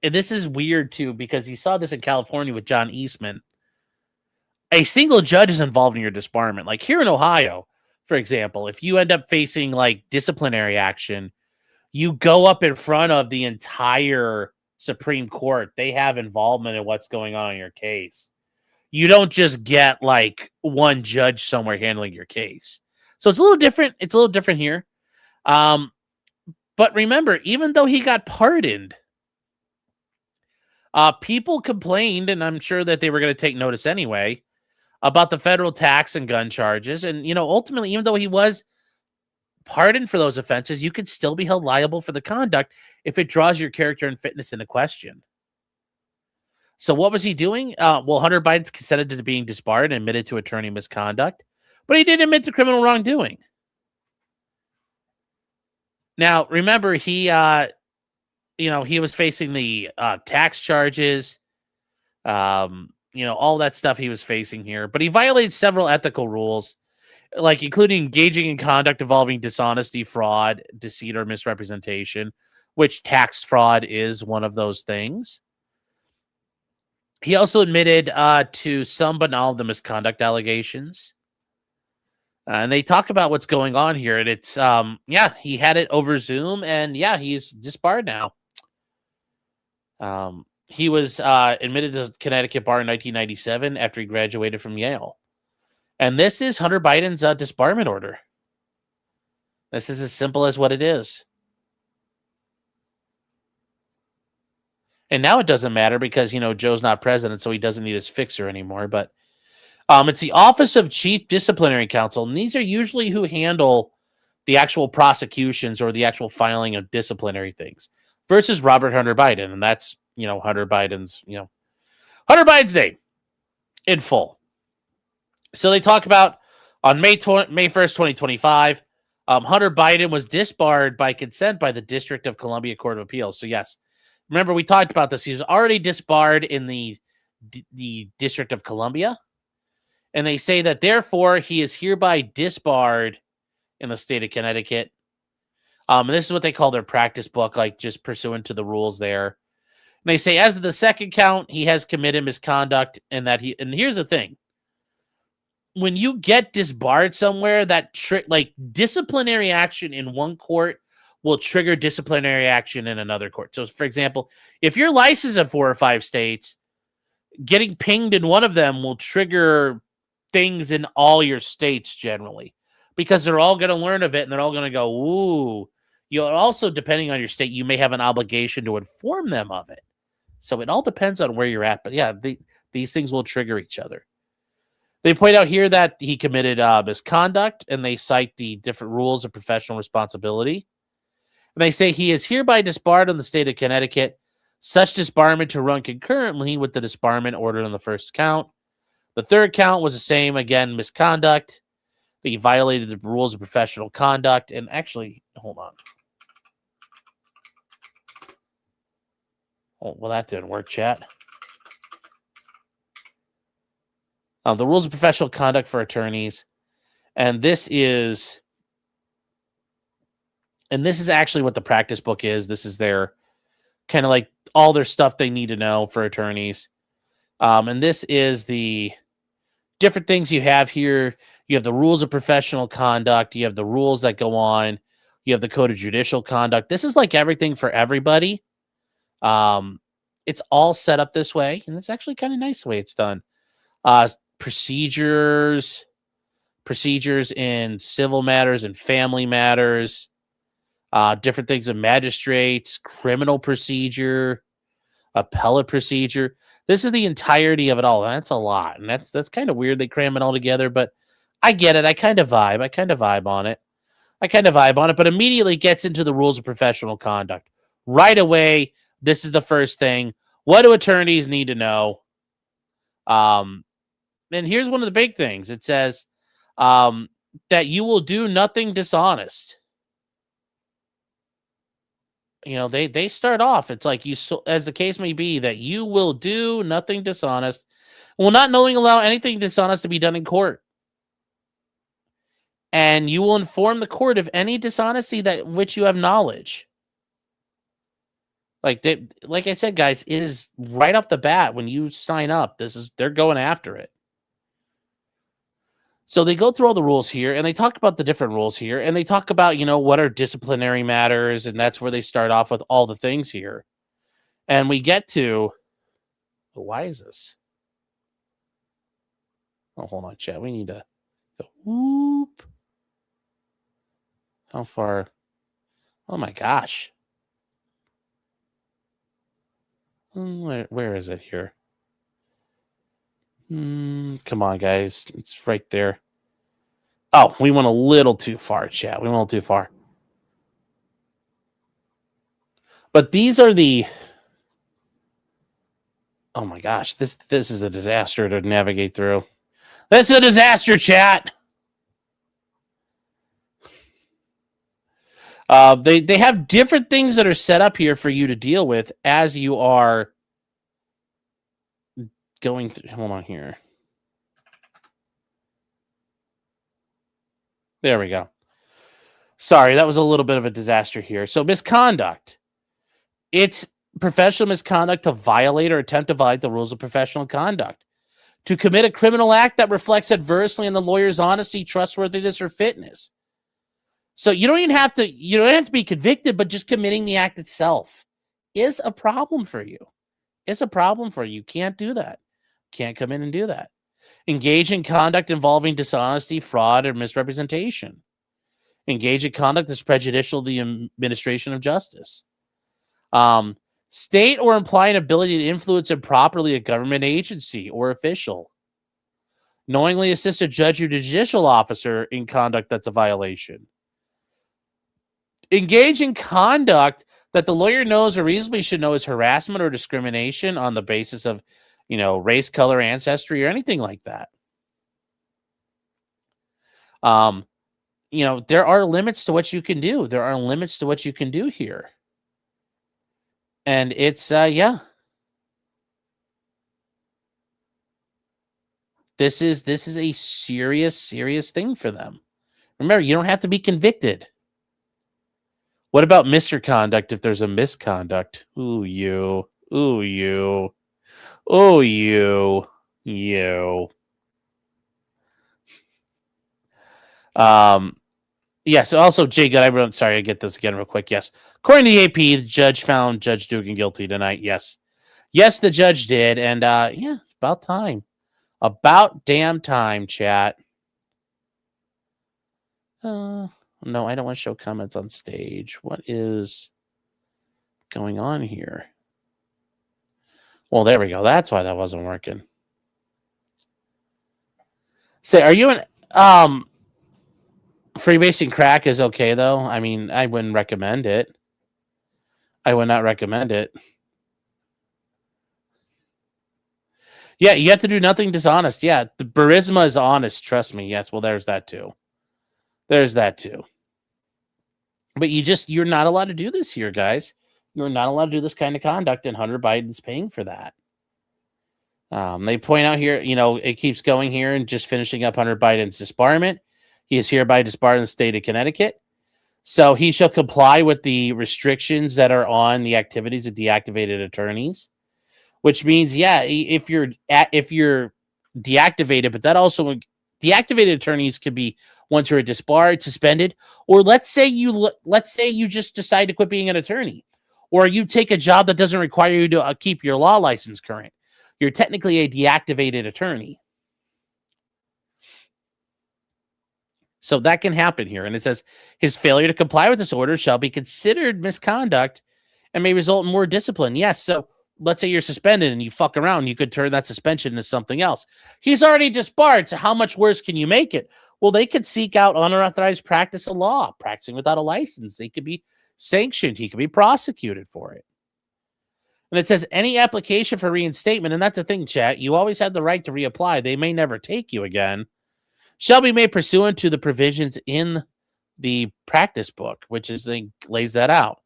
this is weird too, because you saw this in California with John Eastman. A single judge is involved in your disbarment. Like here in Ohio, for example, if you end up facing like disciplinary action, you go up in front of the entire Supreme Court. They have involvement in what's going on in your case. You don't just get like one judge somewhere handling your case. So it's a little different. It's a little different here. But remember, even though he got pardoned, people complained, and I'm sure that they were going to take notice anyway, about the federal tax and gun charges. And, ultimately, even though he was pardoned for those offenses, you could still be held liable for the conduct if it draws your character and fitness into question. So what was he doing? Well, Hunter Biden consented to being disbarred and admitted to attorney misconduct, but he didn't admit to criminal wrongdoing. Now, remember, he was facing the tax charges, all that stuff he was facing here, but he violated several ethical rules, like including engaging in conduct involving dishonesty, fraud, deceit, or misrepresentation, which tax fraud is one of those things. He also admitted to some but not all of the misconduct allegations. And they talk about what's going on here, and it's yeah, he had it over Zoom, and yeah, he's disbarred now. He was admitted to Connecticut bar in 1997 after he graduated from Yale. And this is Hunter Biden's disbarment order. This is as simple as what it is. And now it doesn't matter because, you know, Joe's not president, so he doesn't need his fixer anymore. But it's the Office of Chief Disciplinary Counsel, and these are usually who handle the actual prosecutions or the actual filing of disciplinary things versus Robert Hunter Biden. And that's, you know, Hunter Biden's name in full. So they talk about on May 1st, 2025, Hunter Biden was disbarred by consent by the District of Columbia Court of Appeals. So yes, remember we talked about this. He was already disbarred in the District of Columbia. And they say that therefore he is hereby disbarred in the state of Connecticut. And this is what they call their practice book, like just pursuant to the rules there. And they say, as of the second count, he has committed misconduct, and and here's the thing. When you get disbarred somewhere, that like disciplinary action in one court will trigger disciplinary action in another court. So, for example, if you're licensed in 4 or 5 states, getting pinged in one of them will trigger things in all your states generally, because they're all going to learn of it and they're all going to go, ooh. You also, depending on your state, you may have an obligation to inform them of it. So it all depends on where you're at. But yeah, these things will trigger each other. They point out here that he committed misconduct, and they cite the different rules of professional responsibility. And they say he is hereby disbarred in the state of Connecticut, such disbarment to run concurrently with the disbarment ordered on the first count. The third count was the same, again, misconduct. He violated the rules of professional conduct. And actually, hold on. Oh, well, that didn't work, chat. The rules of professional conduct for attorneys. And this is actually what the practice book is. This is their kind of like all their stuff they need to know for attorneys. And this is the different things you have here. You have the rules of professional conduct. You have the rules that go on. You have the code of judicial conduct. This is like everything for everybody. It's all set up this way, and it's actually kind of nice the way it's done. Procedures in civil matters and family matters, different things of magistrates, criminal procedure, appellate procedure. This is the entirety of it all. That's a lot, and that's kind of weird. They cram it all together, but I get it. I kind of vibe on it. But immediately gets into the rules of professional conduct. Right away, this is the first thing. What do attorneys need to know? And here's one of the big things. It says that you will do nothing dishonest. You know, they start off, it's like, as the case may be, that you will do nothing dishonest, will not knowingly allow anything dishonest to be done in court. And you will inform the court of any dishonesty that which you have knowledge. Like I said, guys, it is right off the bat when you sign up. They're going after it. So they go through all the rules here, and they talk about the different rules here, and they talk about, you know, what are disciplinary matters, and that's where they start off with all the things here. And we get to, why is this? Oh, hold on, chat. We need to go. Whoop. How far? Oh my gosh. Where is it here? Come on, guys. It's right there. Oh, we went a little too far, chat. We went a little too far. But these are the... Oh my gosh. This is a disaster to navigate through. This is a disaster, chat. They have different things that are set up here for you to deal with as you are going through. Hold on here. There we go. Sorry, that was a little bit of a disaster here. So misconduct. It's professional misconduct to violate or attempt to violate the rules of professional conduct. to commit a criminal act that reflects adversely on the lawyer's honesty, trustworthiness, or fitness. So you don't have to be convicted, but just committing the act itself is a problem for you. It's a problem for you. You can't do that. Can't come in and do that. Engage in conduct involving dishonesty, fraud, or misrepresentation. Engage in conduct that's prejudicial to the administration of justice. State or imply an ability to influence improperly a government agency or official. Knowingly assist a judge or judicial officer in conduct that's a violation. Engage in conduct that the lawyer knows or reasonably should know is harassment or discrimination on the basis of, race, color, ancestry, or anything like that. There are limits to what you can do. There are limits to what you can do here. And it's, This is a serious thing for them. Remember, you don't have to be convicted. What about misconduct if there's a misconduct? Ooh, you. Ooh, you. Oh, you. You. Yes, also, Jay Good, I'm sorry, I get this again real quick. Yes. According to the AP, the judge found Judge Dugan guilty tonight. Yes. Yes, the judge did. And it's about time. About damn time, chat. No, I don't want to show comments on stage. What is going on here? Well, there we go. That's why that wasn't working. Say, are you freebasing crack is okay, though? I mean, I wouldn't recommend it. I would not recommend it. Yeah, you have to do nothing dishonest. Yeah, the Burisma is honest. Trust me. Yes, well, there's that too. There's that too. But you're not allowed to do this here, guys. You're not allowed to do this kind of conduct, and Hunter Biden's paying for that. They point out here, it keeps going here and just finishing up Hunter Biden's disbarment. He is hereby disbarred in the state of Connecticut. So he shall comply with the restrictions that are on the activities of deactivated attorneys, which means, if you're deactivated, but that also deactivated attorneys could be once you're disbarred, suspended, or let's say you just decide to quit being an attorney, or you take a job that doesn't require you to keep your law license current. You're technically a deactivated attorney. So that can happen here. And it says his failure to comply with this order shall be considered misconduct and may result in more discipline. Yes. So let's say you're suspended and you fuck around. You could turn that suspension into something else. He's already disbarred. So how much worse can you make it? Well, they could seek out unauthorized practice of law, practicing without a license. They could be sanctioned. He could be prosecuted for it. And it says any application for reinstatement, and that's the thing, chat, you always have the right to reapply. They may never take you again. Shall be made pursuant to the provisions in the practice book, which lays that out.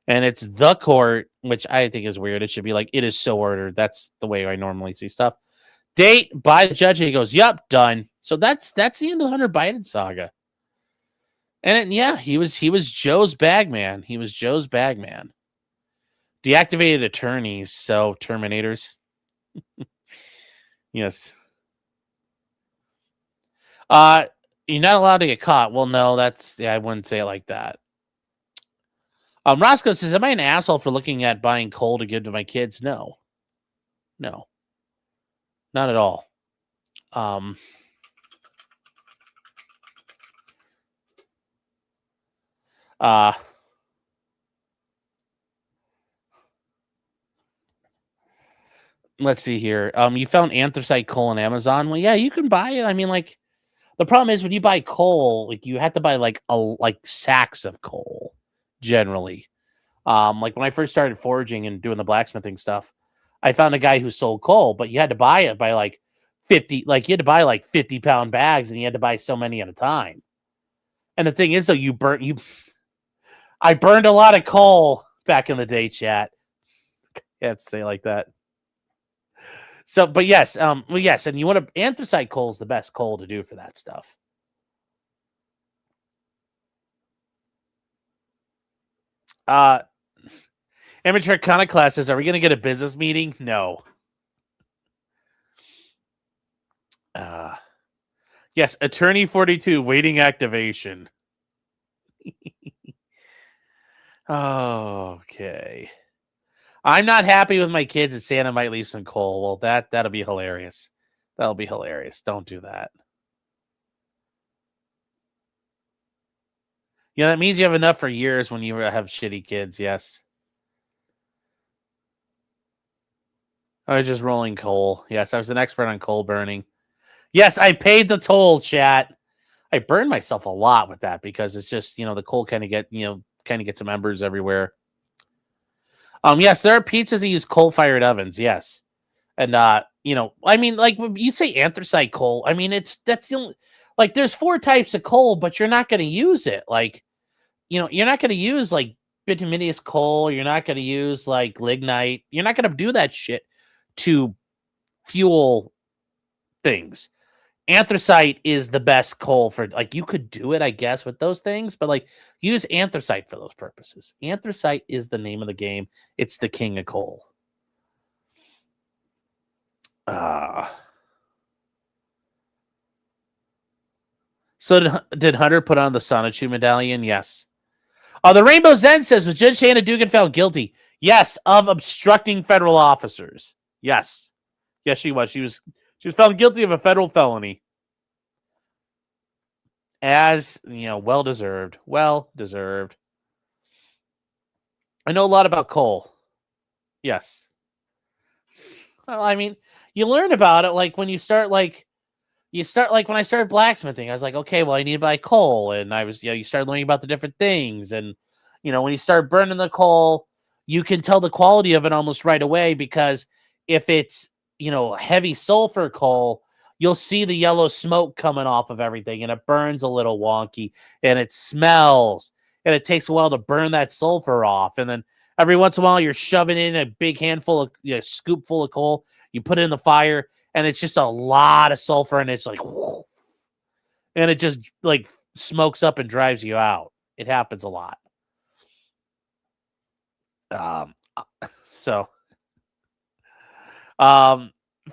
And it's the court, which I think is weird. It should be like, it is so ordered. That's the way I normally see stuff. Date by the judge. And he goes, yep, done. So that's the end of the Hunter Biden saga. And he was Joe's bag man. He was Joe's bag man. Deactivated attorneys, so Terminators. Yes. You're not allowed to get caught. Well, no, I wouldn't say it like that. Roscoe says, am I an asshole for looking at buying coal to give to my kids? No. No. Not at all. Let's see here. You found anthracite coal on Amazon. Well, yeah, you can buy it. I mean, like, the problem is when you buy coal, like, you have to buy like sacks of coal generally. Like when I first started foraging and doing the blacksmithing stuff, I found a guy who sold coal, but you had to buy it by like 50, like you had to buy like 50-pound bags, and you had to buy so many at a time. And the thing is, though, I burned a lot of coal back in the day, chat. You have to say it like that. So, but yes, yes, and anthracite coal is the best coal to do for that stuff. Amateur Arcana class says, are we going to get a business meeting? No. Yes, Attorney 42 waiting activation. Okay. I'm not happy with my kids, and Santa might leave some coal. Well, that'll be hilarious. That'll be hilarious. Don't do that. Yeah, that means you have enough for years when you have shitty kids. Yes. I was just rolling coal. Yes, I was an expert on coal burning. Yes, I paid the toll, chat. I burned myself a lot with that because it's just, the coal kind of get some embers everywhere. Yes, there are pizzas that use coal-fired ovens. Yes. And I mean, like you say anthracite coal. I mean, that's the only, like there's 4 types of coal, but you're not going to use it. Like, you're not going to use like bituminous coal. You're not going to use like lignite. You're not going to do that shit to fuel things. Anthracite is the best coal for, like, you could do it, I guess, with those things, but like use anthracite for those purposes. Anthracite is the name of the game. It's the king of coal. So did Hunter put on the Sonichu medallion? Yes. The Rainbow Zen says, was Judge Hannah Dugan found guilty? Yes, of obstructing federal officers. Yes. Yes, she was. She was found guilty of a federal felony. As, well deserved. Well deserved. I know a lot about coal. Yes. Well, I mean, you learn about it like when you start when I started blacksmithing, I was like, okay, well, I need to buy coal. And I was, you start learning about the different things. And, when you start burning the coal, you can tell the quality of it almost right away, because if it's, heavy sulfur coal, you'll see the yellow smoke coming off of everything, and it burns a little wonky, and it smells, and it takes a while to burn that sulfur off. And then every once in a while, you're shoving in a big handful of, scoop full of coal, you put it in the fire, and it's just a lot of sulfur, and it's like, whoo, and it just like smokes up and drives you out. It happens a lot.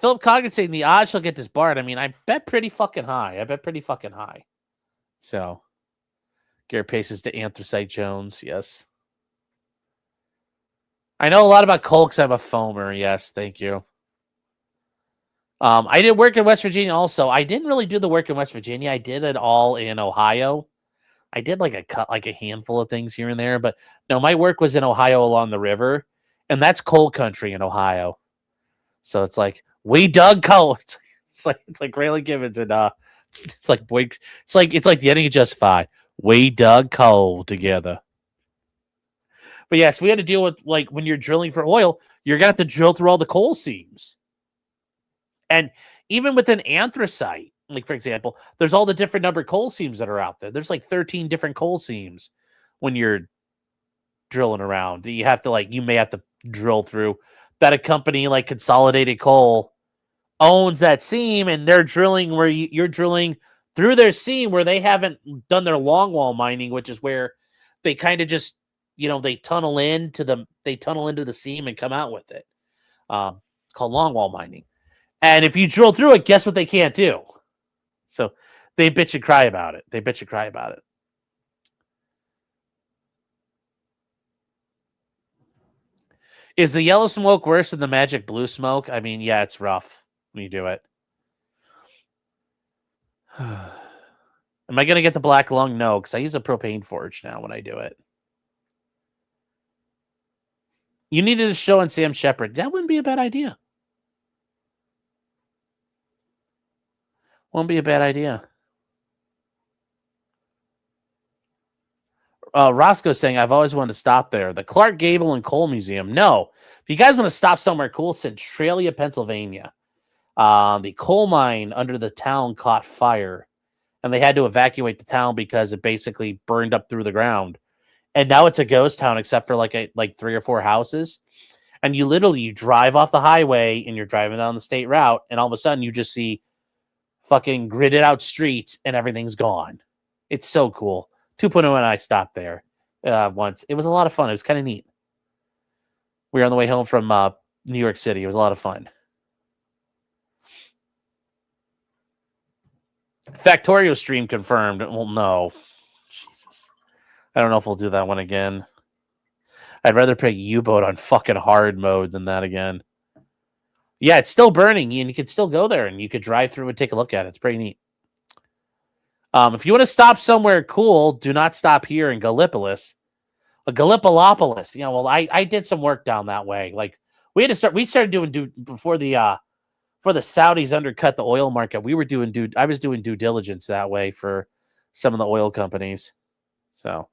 Philip Coggin saying the odds she'll get disbarred. I mean, I bet pretty fucking high. So, Garrett paces to Anthracite Jones. Yes. I know a lot about coal because I'm a foamer. Yes, thank you. I did work in West Virginia also. I didn't really do the work in West Virginia. I did it all in Ohio. I did like a handful of things here and there, but no, my work was in Ohio along the river, and that's coal country in Ohio. So it's like, we dug coal. It's like Raylan Givens and it's like the ending of Justified. We dug coal together. But yes, we had to deal with, like, when you're drilling for oil, you're gonna have to drill through all the coal seams. And even with an anthracite, like, for example, there's all the different number coal seams that are out there. There's like 13 different coal seams when you're drilling around. You have to, like, you may have to drill through that. A company like Consolidated Coal owns that seam, and they're drilling where you're drilling through their seam where they haven't done their longwall mining, which is where they kind of just, they tunnel into the seam and come out with it. It's called longwall mining. And if you drill through it, guess what they can't do? So they bitch and cry about it. Is the yellow smoke worse than the magic blue smoke? I mean, yeah, it's rough when you do it. Am I going to get the black lung? No, because I use a propane forge now when I do it. You needed a show on Sam Shepard. That wouldn't be a bad idea. Won't be a bad idea. Roscoe's saying, I've always wanted to stop there. The Clark Gable and Coal Museum. No. If you guys want to stop somewhere cool, Centralia, Pennsylvania. The coal mine under the town caught fire, and they had to evacuate the town because it basically burned up through the ground. And now it's a ghost town except for like 3 or 4 houses. And you drive off the highway and you're driving down the state route, and all of a sudden you just see fucking gridded out streets and everything's gone. It's so cool. 2.0 and I stopped there once. It was a lot of fun. It was kind of neat. We were on the way home from New York City. It was a lot of fun. Factorio stream confirmed. Well, no. Jesus. I don't know if we'll do that one again. I'd rather play U-boat on fucking hard mode than that again. Yeah, it's still burning, and you could still go there, and you could drive through and take a look at it. It's pretty neat. If you want to stop somewhere cool, do not stop here in Gallipolis. Gallipolopolis. You know, well, I did some work down that way. Like we started doing before the Saudis undercut the oil market. I was doing due diligence that way for some of the oil companies. So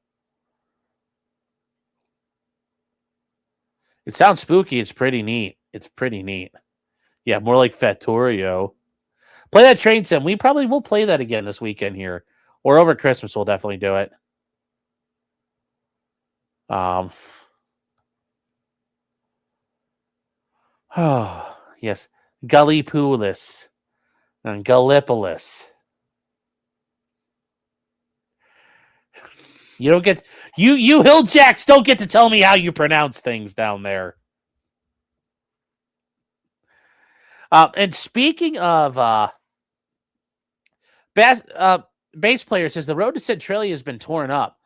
it sounds spooky. It's pretty neat. Yeah, more like Fattorio. Play that train sim. We probably will play that again this weekend here. Or over Christmas, we'll definitely do it. Oh, yes. Gallipolis and Gallipolis. You don't get you Hilljacks don't get to tell me how you pronounce things down there. And speaking of bass player says the road to Centralia has been torn up.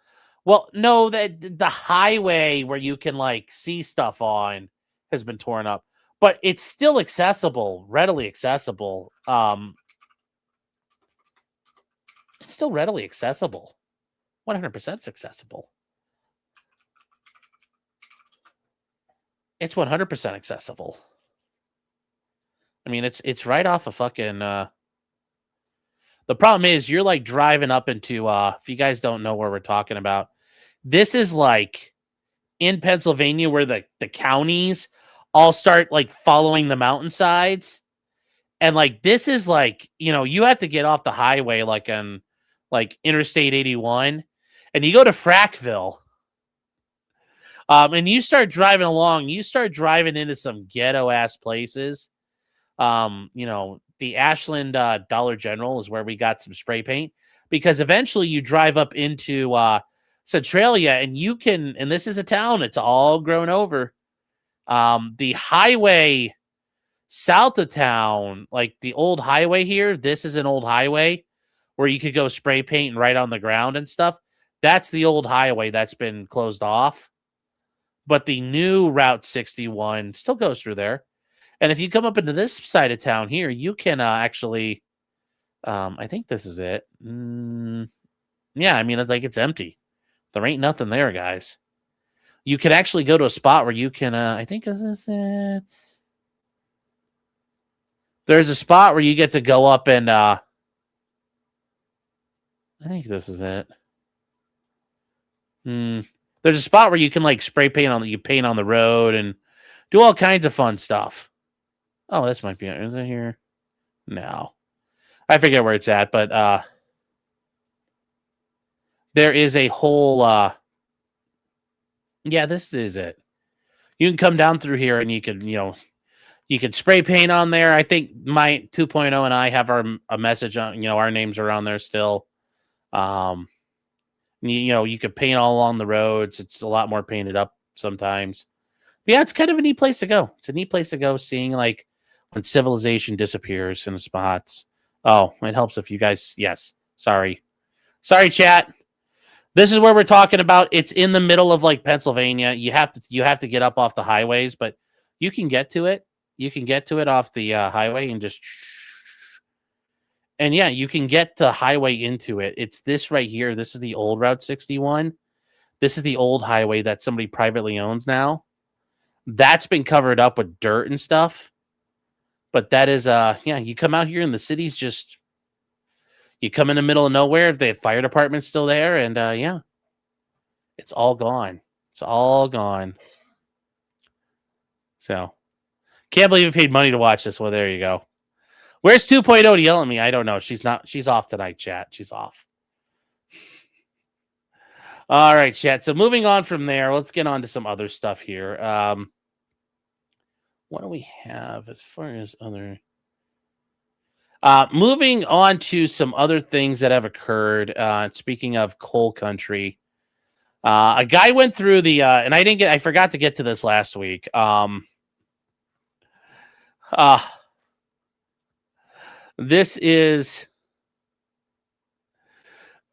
Well, no, the highway where you can like see stuff on has been torn up, but it's still accessible, readily accessible. It's still readily accessible. 100% accessible. It's 100% accessible. I mean, it's right off of fucking. The problem is you're like driving up into. If you guys don't know where we're talking about, this is like in Pennsylvania where the counties all start like following the mountainsides, and like this is like you have to get off the highway like on like Interstate 81, and you go to Frackville. And you start driving along. You start driving into some ghetto ass places. The Ashland Dollar General is where we got some spray paint because eventually you drive up into Centralia and you can, and this is a town, it's all grown over. The highway south of town, like the old highway here, this is an old highway where you could go spray paint right on the ground and stuff. That's the old highway that's been closed off. But the new Route 61 still goes through there. And if you come up into this side of town here, you can actually, I think this is it. Yeah, I mean, it's empty. There ain't nothing there, guys. You can actually go to a spot where you can, I think this is it. There's a spot where you get to go up and, I think this is it. There's a spot where you can like spray paint on the road and do all kinds of fun stuff. Oh, this might be it. Is it here? No. I forget where it's at, but there is a whole yeah, this is it. You can come down through here and you can, you can spray paint on there. I think my 2.0 and I have a message on, our names are on there still. You could paint all along the roads. It's a lot more painted up sometimes. But yeah, it's kind of a neat place to go. It's a neat place to go seeing like when civilization disappears in the spots. Oh, it helps if you guys, yes. Sorry, chat. This is where we're talking about. It's in the middle of like Pennsylvania. You have to get up off the highways, but you can get to it. You can get to it off the highway and just. And yeah, you can get the highway into it. It's this right here. This is the old Route 61. This is the old highway that somebody privately owns now. That's been covered up with dirt and stuff. But that is, you come out here and the city's just, you come in the middle of nowhere. The fire department's still there. And yeah, it's all gone. It's all gone. So, can't believe you paid money to watch this. Well, there you go. Where's 2.0 to yell at me? I don't know. She's off tonight, chat. She's off. All right, chat. So moving on from there, let's get on to some other stuff here. What do we have as far as other... moving on to some other things that have occurred. Speaking of coal country, a guy went through the... and I forgot to get to this last week. This is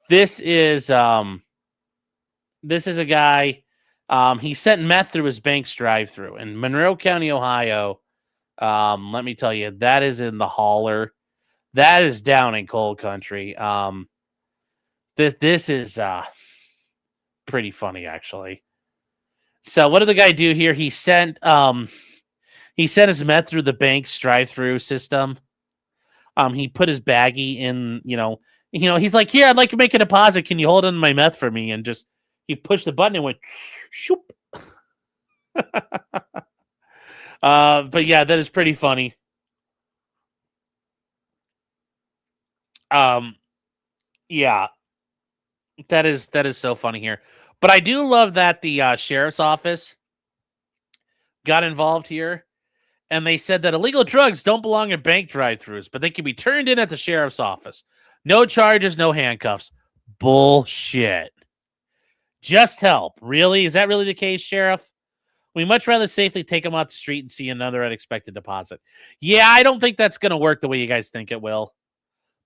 This is a guy. He sent meth through his bank's drive-through in Monroe County, Ohio. Let me tell you, that is in the holler. That is down in coal country. This is pretty funny, actually. So what did the guy do here? He sent his meth through the bank's drive-through system. He put his baggie in, he's like, here, I'd like to make a deposit. Can you hold on my meth for me? And just he pushed the button and went shoop. But yeah, that is pretty funny. Yeah, that is so funny here. But I do love that the sheriff's office got involved here, and they said that illegal drugs don't belong in bank drive-thrus, but they can be turned in at the sheriff's office. No charges, no handcuffs. Bullshit. Just help. Really? Is that really the case, Sheriff? We much rather safely take them off the street and see another unexpected deposit. Yeah, I don't think that's going to work the way you guys think it will.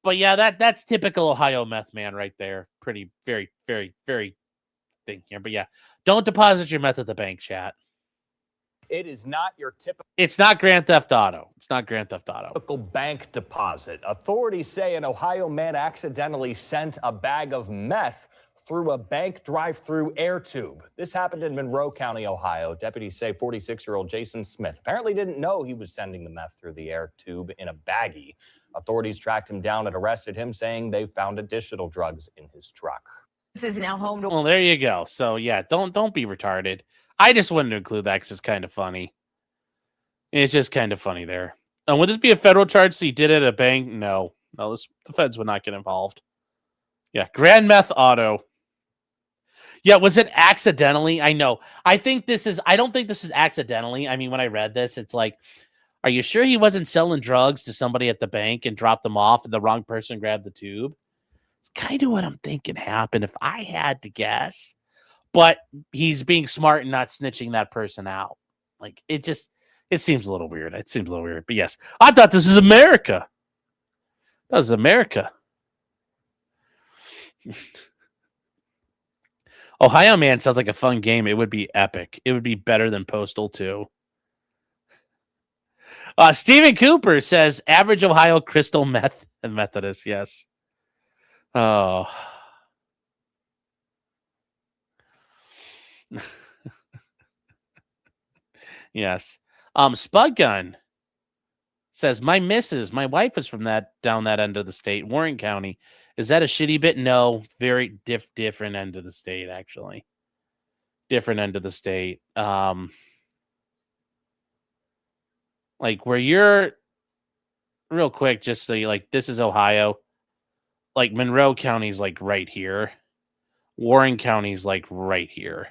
But yeah, that's typical Ohio meth man right there. Pretty, very, very, very thing here. But yeah, don't deposit your meth at the bank, chat. It is not your typical. It's not Grand Theft Auto. It's not Grand Theft Auto. Bank deposit. Authorities say an Ohio man accidentally sent a bag of meth through a bank drive-through air tube. This happened in Monroe County, Ohio. Deputies say 46-year-old Jason Smith apparently didn't know he was sending the meth through the air tube in a baggie. Authorities tracked him down and arrested him, saying they found additional drugs in his truck. This is now home to. Well, there you go. So yeah, don't be retarded. I just wanted to include that because it's kind of funny. It's just kind of funny there. Would this be a federal charge? So you did it at a bank? No, the feds would not get involved. Yeah, Grand Meth Auto. Yeah, was it accidentally? I know. I don't think this is accidentally. I mean, when I read this, it's like, are you sure he wasn't selling drugs to somebody at the bank and dropped them off and the wrong person grabbed the tube? It's kind of what I'm thinking happened if I had to guess. But he's being smart and not snitching that person out. Like, it seems a little weird. It seems a little weird. But yes, I thought this was America. That was America. Ohio Man sounds like a fun game. It would be epic. It would be better than Postal 2. Stephen Cooper says average Ohio crystal meth and Methodist. Yes. Oh. Yes. Spud Gun says my wife is from down that end of the state, Warren County. Is that a shitty bit? No, very different end of the state, actually. Different end of the state. Like where you're real quick, just so you like, this is Ohio. Like Monroe County's like right here. Warren County's like right here.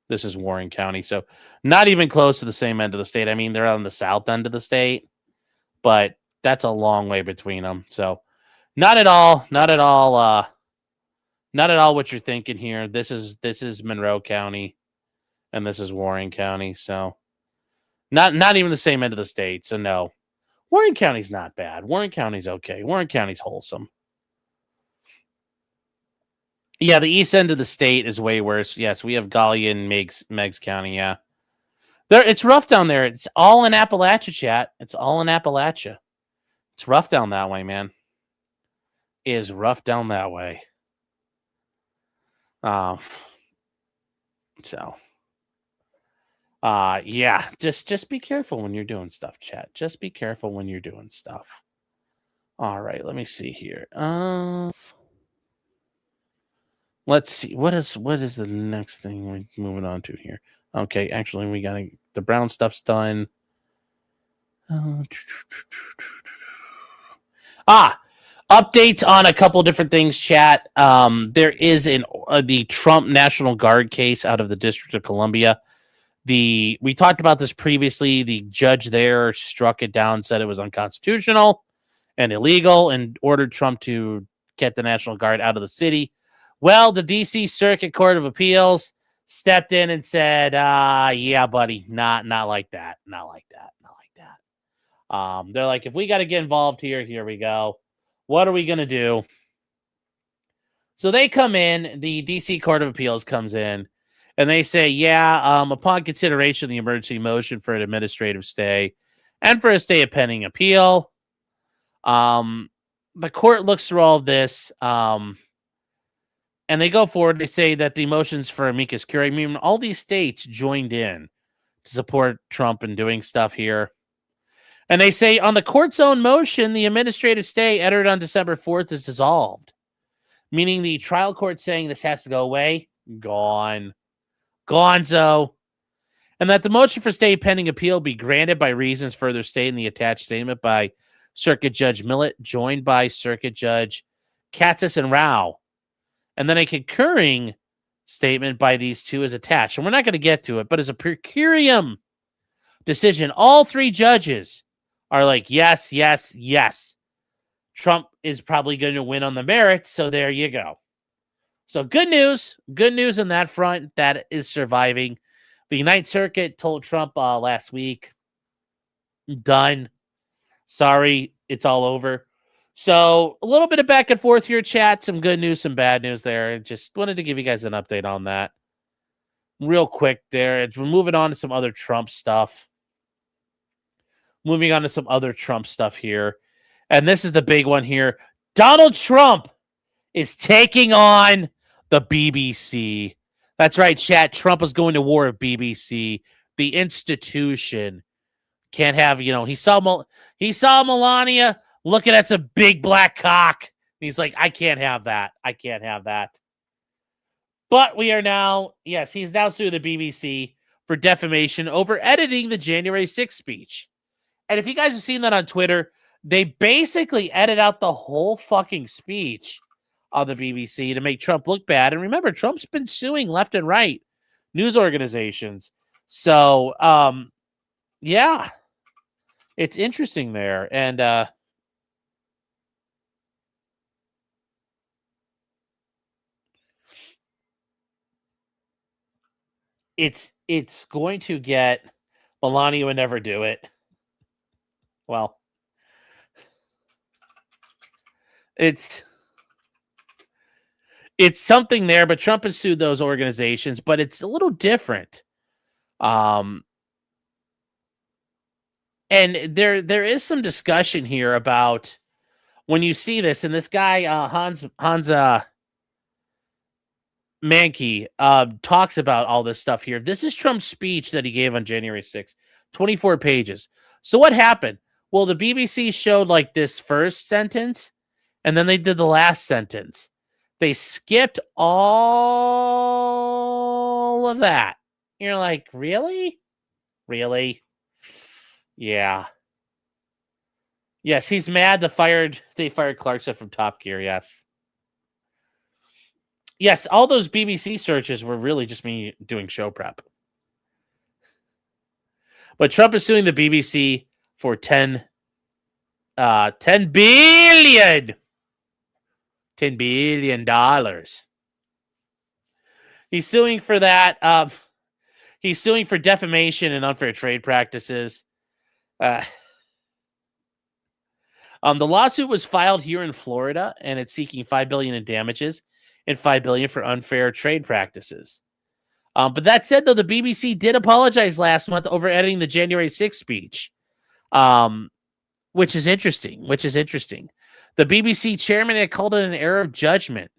This is Warren County. So not even close to the same end of the state. I mean, they're on the south end of the state, but that's a long way between them. So not at all what you're thinking here. This is Monroe County and this is Warren County. So not even the same end of the state. So no, Warren County's not bad. Warren County's okay. Warren County's wholesome. Yeah, the east end of the state is way worse. Yes, we have Gallia and Meigs County. Yeah, it's rough down there. It's all in Appalachia, chat. It's all in Appalachia. It's rough down that way, man. It is rough down that way. Yeah, just be careful when you're doing stuff, chat. Just be careful when you're doing stuff. All right, let me see here. Let's see. What is the next thing we're moving on to here? Okay, actually, we got the brown stuff's done. Updates on a couple different things, chat. There is the Trump National Guard case out of the District of Columbia. We talked about this previously. The judge there struck it down, said it was unconstitutional and illegal, and ordered Trump to get the National Guard out of the city. Well, the D.C. Circuit Court of Appeals stepped in and said, yeah, buddy, not like that. Not like that. Not like that. They're like, if we got to get involved here we go. What are we going to do? So they come in, the D.C. Court of Appeals comes in, and they say, upon consideration of the emergency motion for an administrative stay and for a stay of pending appeal, the court looks through all of this, and they go forward. They say that the motions for amicus curiae, I mean, all these states joined in to support Trump in doing stuff here. And they say on the court's own motion, the administrative stay entered on December 4th is dissolved, meaning the trial court saying this has to go away, gone. Gonzo. And that the motion for stay pending appeal be granted by reasons further stated in the attached statement by Circuit Judge Millett, joined by Circuit Judge Katsas and Rao. And then a concurring statement by these two is attached. And we're not going to get to it, but as a per curiam decision, all three judges are like, yes, yes, yes. Trump is probably going to win on the merits, so there you go. So good news on that front. That is surviving. The Ninth Circuit told Trump last week, done. Sorry, it's all over. So a little bit of back and forth here, chat. Some good news, some bad news there. Just wanted to give you guys an update on that real quick there. We're moving on to some other Trump stuff. Moving on to some other Trump stuff here. And this is the big one here. Donald Trump is taking on the BBC. That's right, chat. Trump is going to war with BBC, the institution. Can't have, he saw Melania looking at some big black cock. He's like, I can't have that. I can't have that. But we are now, he's now suing the BBC for defamation over editing the January 6th speech. And if you guys have seen that on Twitter, they basically edit out the whole fucking speech on the BBC to make Trump look bad. And remember, Trump's been suing left and right news organizations. So, it's interesting there. And, it's going to get, Melania would never do it. Well, it's something there, but Trump has sued those organizations, but it's a little different. And there is some discussion here about when you see this, and this guy, Hans Mankey, talks about all this stuff here. This is Trump's speech that he gave on January 6th, 24 pages. So what happened? Well, the BBC showed like this first sentence, and then they did the last sentence. They skipped all of that. You're like, really? Really? Yeah. Yes, he's mad they fired Clarkson from Top Gear, yes. Yes, all those BBC searches were really just me doing show prep. But Trump is suing the BBC for $10 billion. $10 billion. He's suing for that. He's suing for defamation and unfair trade practices. The lawsuit was filed here in Florida, and it's seeking $5 billion in damages and $5 billion for unfair trade practices. But that said, though, the BBC did apologize last month over editing the January 6th speech, which is interesting. The BBC chairman had called it an error of judgment.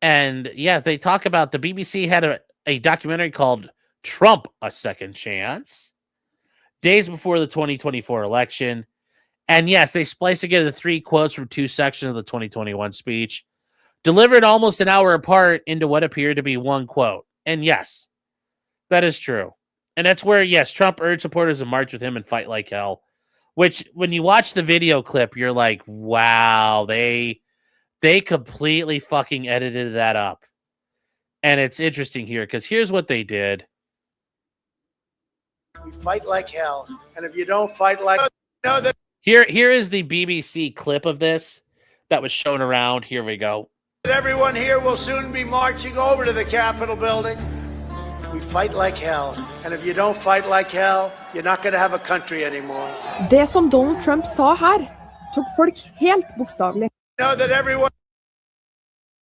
And, they talk about the BBC had a documentary called Trump, A Second Chance, days before the 2024 election. And, they splice together the three quotes from two sections of the 2021 speech, delivered almost an hour apart into what appeared to be one quote. And yes, that is true. And that's where, Trump urged supporters to march with him and fight like hell. Which, when you watch the video clip, you're like, wow, they completely fucking edited that up. And it's interesting here, because here's what they did. We fight like hell. And if you don't fight like... Here is the BBC clip of this that was shown around. Here we go. Everyone here will soon be marching over to the Capitol building. We fight like hell. And if you don't fight like hell, you're not going to have a country anymore. Det som Donald Trump sa her, tok folk helt bokstavelig. Know that everyone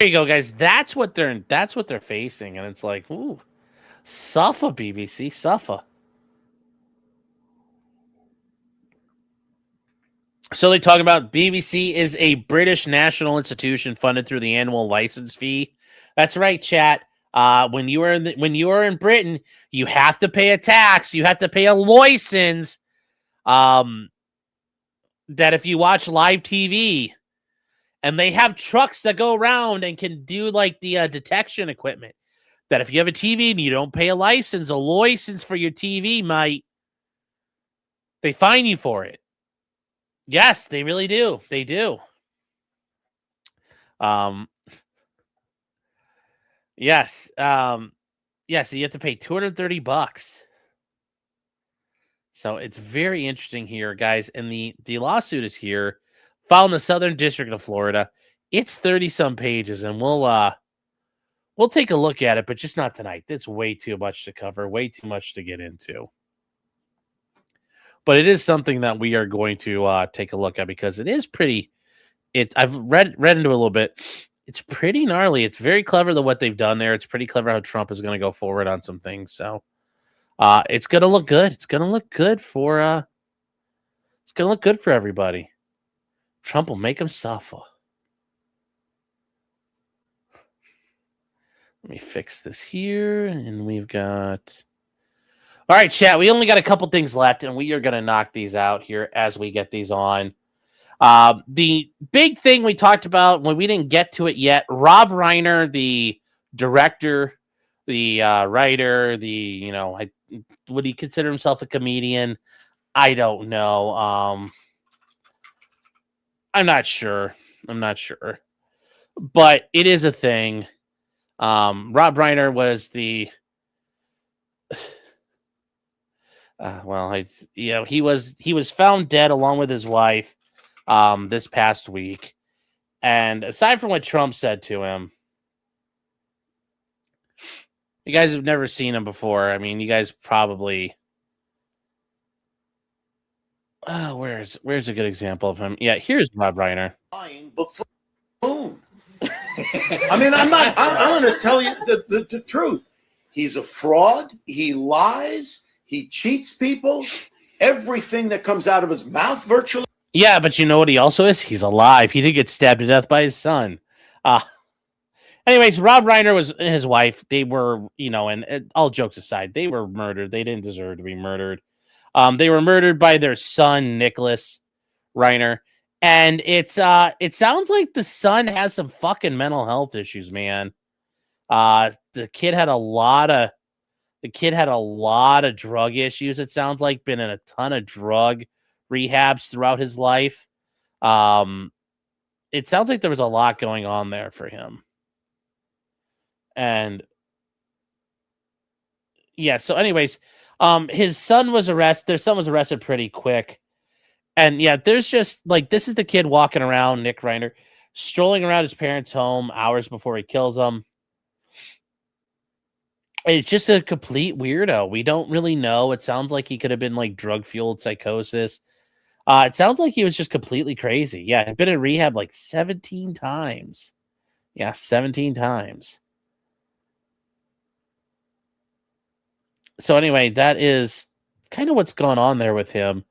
There you go, guys. That's what they're facing, and it's like, ooh, suffer, BBC, suffer. So they talk about BBC is a British national institution funded through the annual license fee. That's right, chat. When you are in Britain, you have to pay a tax. You have to pay a license. That if you watch live TV, and they have trucks that go around and can do like the detection equipment. That if you have a TV and you don't pay a license for your TV might, they fine you for it. Yes, they really do. They do. Yes. So you have to pay $230. So it's very interesting here, guys. And the lawsuit is here, filed in the Southern District of Florida. It's 30-some pages, and we'll take a look at it, but just not tonight. It's way too much to cover, way too much to get into. But it is something that we are going to take a look at because it is pretty. I've read into it a little bit. It's pretty gnarly. It's very clever what they've done there. It's pretty clever how Trump is going to go forward on some things. So it's going to look good. It's going to look good for. It's going to look good for everybody. Trump will make them suffer. Let me fix this here, and we've got. All right, chat, we only got a couple things left, and we are going to knock these out here as we get these on. The big thing we talked about when we didn't get to it yet, Rob Reiner, the director, the writer, would he consider himself a comedian? I don't know. I'm not sure. But it is a thing. Rob Reiner was the... he was found dead along with his wife this past week. And aside from what Trump said to him, you guys have never seen him before. I mean, you guys probably where's a good example of him? Yeah, here's Rob Reiner. Boom. I mean, I'm going to tell you the truth. He's a fraud. He lies. He cheats people. Everything that comes out of his mouth virtually. Yeah, but you know what he also is? He's alive. He did get stabbed to death by his son. Anyways, Rob Reiner and his wife, they were, and all jokes aside, they were murdered. They didn't deserve to be murdered. They were murdered by their son, Nicholas Reiner. And it sounds like the son has some fucking mental health issues, man. The kid had a lot of drug issues. It sounds like been in a ton of drug rehabs throughout his life. It sounds like there was a lot going on there for him. And yeah, so anyways, his son was arrested. Their son was arrested pretty quick. And yeah, there's just like, this is the kid walking around, Nick Reiner, strolling around his parents' home hours before he kills them. It's just a complete weirdo. We don't really know. It sounds like he could have been like drug-fueled psychosis. It sounds like he was just completely crazy. Yeah, he'd been in rehab like 17 times. Yeah, 17 times. So anyway, that is kind of what's going on there with him.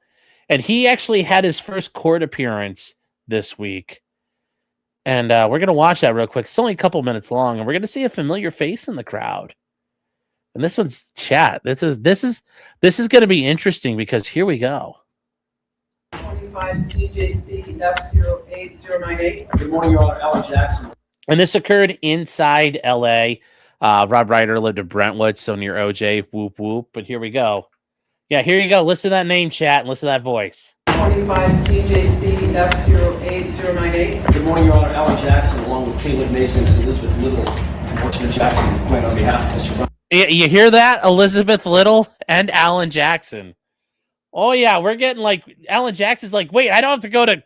And he actually had his first court appearance this week. And we're going to watch that real quick. It's only a couple minutes long, and we're going to see a familiar face in the crowd. And this one's chat. This is going to be interesting because here we go. 25 CJC F08098. Good morning, Your Honor. Alan Jackson. And this occurred inside LA. Rob Reiner lived in Brentwood, so near OJ. Whoop whoop. But here we go. Yeah, here you go. Listen to that name, chat, and listen to that voice. 25 CJC F08098. Good morning, Your Honor. Alan Jackson, along with Caleb Mason and Elizabeth Little, and Mortimer Jackson, complain on behalf of Mr. Brown. You hear that? Elizabeth Little and Alan Jackson. Oh yeah, we're getting like Alan Jackson's like, wait, I don't have to go to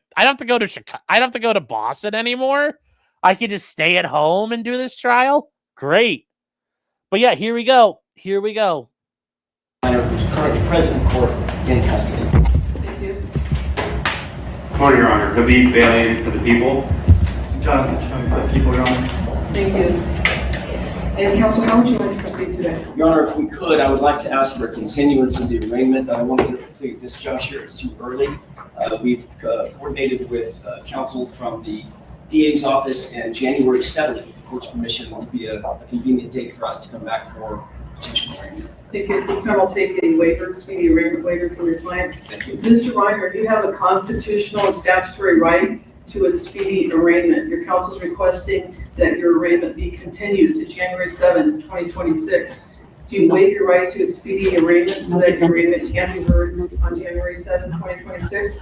Chicago. I don't have to go to Boston anymore. I can just stay at home and do this trial. Great. But yeah, here we go. Here we go. Who's currently present in court in custody. Thank you. Good morning, Your Honor. Habib Bailey for the people. Jonathan, for the people, Your Honor. Thank you. And counsel, how would you like to proceed today? Your Honor, if we could, I would like to ask for a continuance of the arraignment. I want to complete this juncture. It's too early. We've coordinated with counsel from the DA's office, and January 7th, with the court's permission, will be a convenient date for us to come back for potential arraignment. Thank you. At this time, I'll take a waiver, speedy arraignment waiver from your client. Thank you. Mr. Reiner, you have a constitutional and statutory right to a speedy arraignment. Your counsel is requesting that your arraignment be continued to January 7, 2026. Do you waive your right to a speedy arraignment so that your arraignment can be heard on January 7, 2026?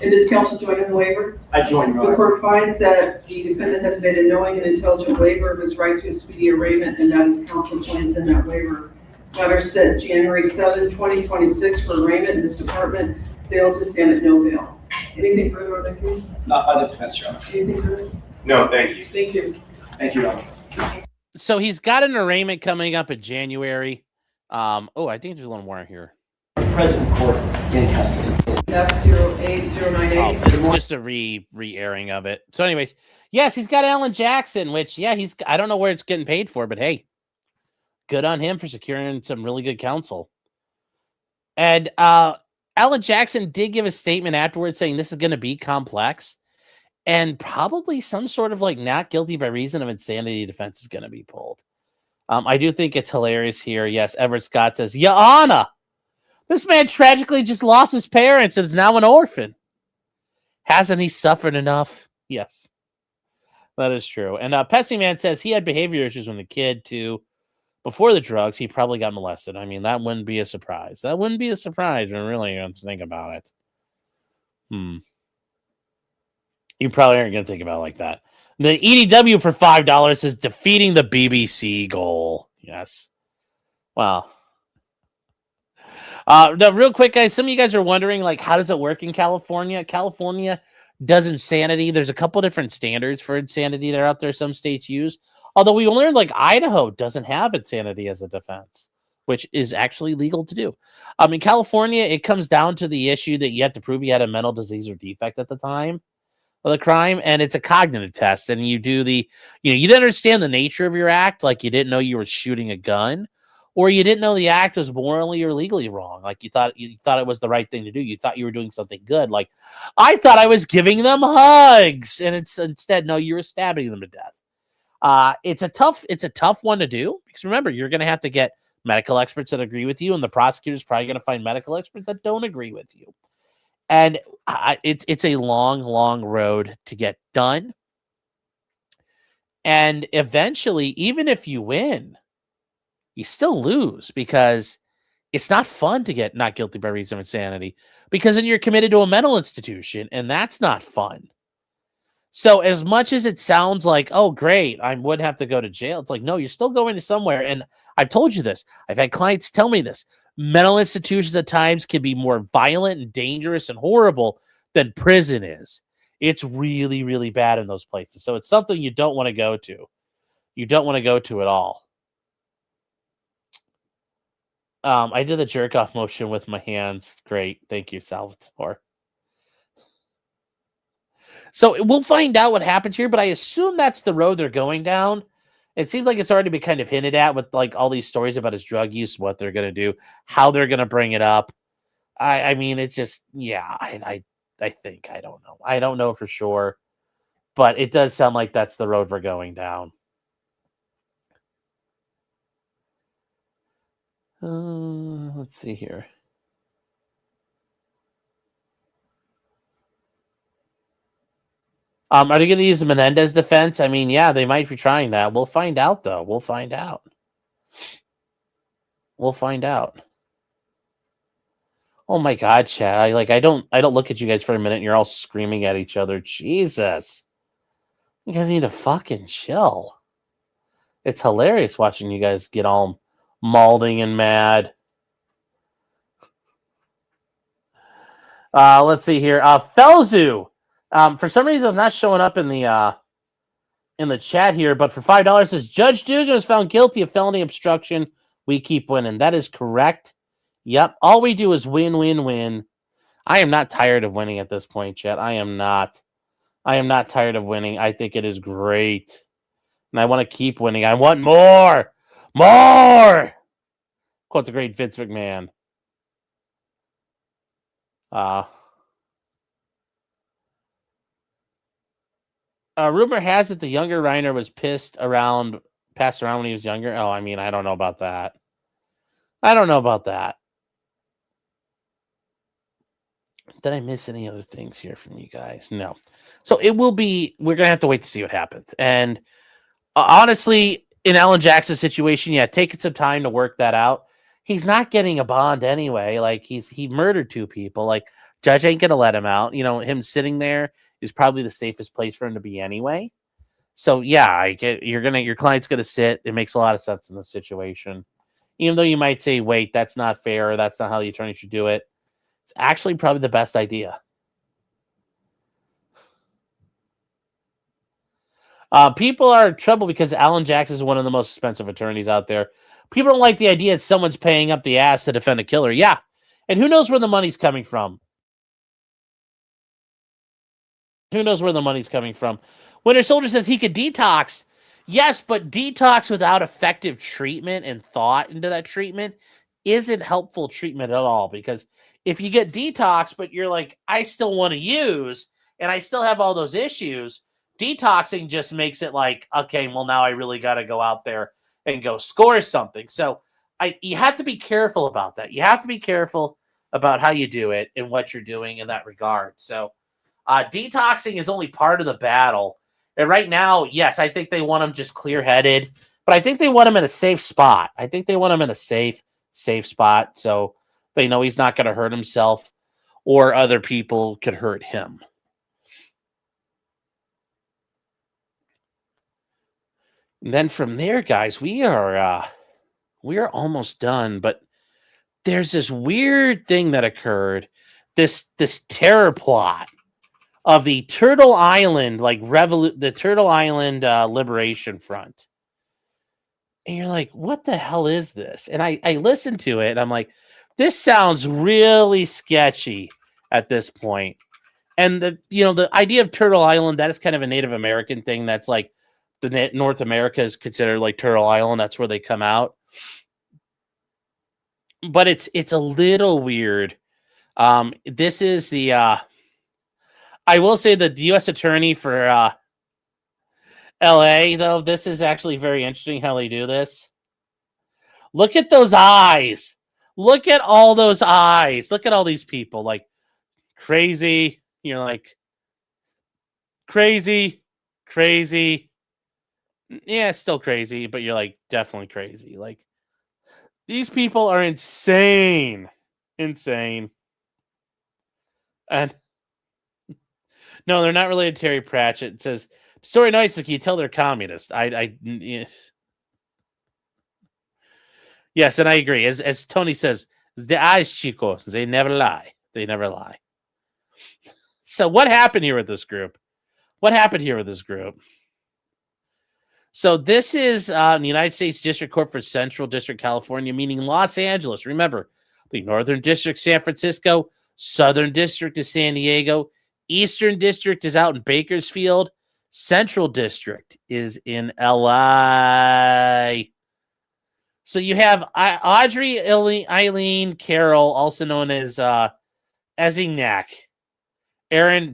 And does counsel join in the waiver? I join, Your The Honor. court finds that the defendant has made a knowing and intelligent waiver of his right to a speedy arraignment, and that his counsel joins in that waiver. Matter set January 7, 2026 for arraignment in this department. Bail to stand at no bail. Anything further on that case? Not by the defense, Your Honor. Anything further? No, thank you. Thank you. Thank you, Your Honor. So he's got an arraignment coming up in January. Oh, I think there's a little more here. President Court in custody. F08098. Oh, this is just a re-airing of it. So anyways, yes, he's got Alan Jackson, which, yeah, I don't know where it's getting paid for, but hey, good on him for securing some really good counsel. And Alan Jackson did give a statement afterwards saying this is going to be complex and probably some sort of like not guilty by reason of insanity defense is going to be pulled. I do think it's hilarious here. Yes, Everett Scott says, Your Honor, this man tragically just lost his parents and is now an orphan. Hasn't he suffered enough? Yes, that is true. And Petsy Man says he had behavior issues when a kid, too. Before the drugs, he probably got molested. I mean, that wouldn't be a surprise. That wouldn't be a surprise when really think about it. You probably aren't going to think about it like that. The EDW for $5 is defeating the BBC goal. Yes. Wow. No, real quick, guys, some of you guys are wondering, like, how does it work in California? California does insanity. There's a couple different standards for insanity that are out there some states use. Although we learned, like, Idaho doesn't have insanity as a defense, which is actually legal to do. In California, it comes down to the issue that you have to prove you had a mental disease or defect at the time of the crime, and it's a cognitive test. And you do you didn't understand the nature of your act, like you didn't know you were shooting a gun, or you didn't know the act was morally or legally wrong. Like you thought it was the right thing to do. You thought you were doing something good. Like I thought I was giving them hugs, and instead, no, you were stabbing them to death. It's a tough one to do because remember, you're going to have to get medical experts that agree with you, and the prosecutor's probably going to find medical experts that don't agree with you. And it's a long, long road to get done. And eventually, even if you win, you still lose because it's not fun to get not guilty by reason of insanity because then you're committed to a mental institution, and that's not fun. So as much as it sounds like, oh, great, I would have to go to jail. It's like, no, you're still going to somewhere. And I've told you this. I've had clients tell me this. Mental institutions at times can be more violent and dangerous and horrible than prison is. It's really, really bad in those places. So it's something you don't want to go to. You don't want to go to at all. I did the jerk off motion with my hands. Great. Thank you, Salvatore. So we'll find out what happens here, but I assume that's the road they're going down. It seems like it's already been kind of hinted at with like all these stories about his drug use, what they're going to do, how they're going to bring it up. I mean, it's just, yeah, I think, I don't know. I don't know for sure, but it does sound like that's the road we're going down. Let's see here. Are they going to use the Menendez defense? I mean, yeah, they might be trying that. We'll find out, though. We'll find out. We'll find out. Oh my God, Chad! I don't look at you guys for a minute, and you're all screaming at each other. Jesus, you guys need to fucking chill. It's hilarious watching you guys get all malding and mad. Let's see here. Felzu. For some reason, it's not showing up in the chat here, but for $5 says Judge Dugan was found guilty of felony obstruction. We keep winning. That is correct. Yep. All we do is win, win, win. I am not tired of winning at this point, chat. I am not. I am not tired of winning. I think it is great. And I want to keep winning. I want more. More! Quote the great Vince McMahon. Rumor has it the younger Reiner was passed around when he was younger. Oh, I mean, I don't know about that. Did I miss any other things here from you guys? No. So it will be, we're going to have to wait to see what happens. And honestly, in Alan Jackson's situation, yeah, taking some time to work that out. He's not getting a bond anyway. Like he murdered 2 people. Like judge ain't going to let him out. You know, him sitting there is probably the safest place for him to be anyway. So yeah, I get your client's going to sit. It makes a lot of sense in this situation. Even though you might say, wait, that's not fair. Or that's not how the attorney should do it. It's actually probably the best idea. People are in trouble because Alan Jackson is one of the most expensive attorneys out there. People don't like the idea that someone's paying up the ass to defend a killer. Yeah. And who knows where the money's coming from? Winter Soldier says he could detox. Yes, but detox without effective treatment and thought into that treatment isn't helpful treatment at all. Because if you get detox, but you're like, I still want to use, and I still have all those issues, detoxing just makes it like, okay, well, now I really got to go out there and go score something. So you have to be careful about that. You have to be careful about how you do it and what you're doing in that regard. So detoxing is only part of the battle. And right now, yes, I think they want him just clear-headed, but I think they want him in a safe spot. Safe spot, so they know he's not going to hurt himself or other people could hurt him. And then from there, guys, we are almost done, but there's this weird thing that occurred. This terror plot of the Turtle Island, the Turtle Island Liberation Front. And you're like, what the hell is this? And I listened to it, and I'm like, this sounds really sketchy at this point. And the idea of Turtle Island, that is kind of a Native American thing. That's like the North America is considered like Turtle Island. That's where they come out. But it's a little weird. This is the I will say that the U.S. Attorney for L.A., though, this is actually very interesting how they do this. Look at those eyes. Look at all those eyes. Look at all these people, like, crazy. You're like, crazy. Yeah, it's still crazy, but you're like, definitely crazy. Like, these people are insane. And no, they're not related to Terry Pratchett. It says, story nights, like you tell they're communist. Yes. Yes, and I agree. As Tony says, the eyes, chicos, they never lie. So what happened here with this group? So this is the United States District Court for Central District, California, meaning Los Angeles. Remember, the Northern District, San Francisco, Southern District is San Diego, Eastern District is out in Bakersfield, Central District is in LA. So you have Audrey Eileen Carroll, also known as Ezingnak.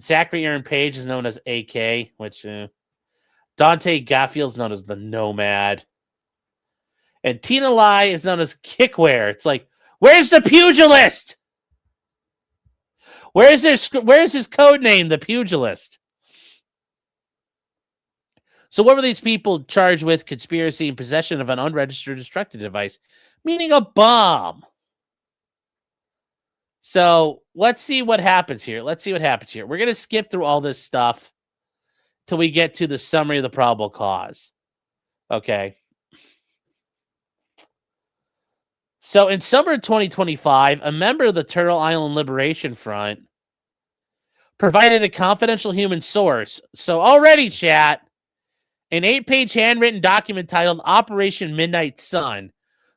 Zachary Aaron Page is known as AK, which Dante Gaffield is known as the Nomad. And Tina Lai is known as Kickware. It's like, where's the pugilist? Where's his code name, the pugilist? So what were these people charged with? Conspiracy and possession of an unregistered destructive device, meaning a bomb. So let's see what happens here. We're going to skip through all this stuff till we get to the summary of the probable cause. Okay. So in summer 2025, a member of the Turtle Island Liberation Front provided a confidential human source. So already, chat, an 8-page handwritten document titled Operation Midnight Sun.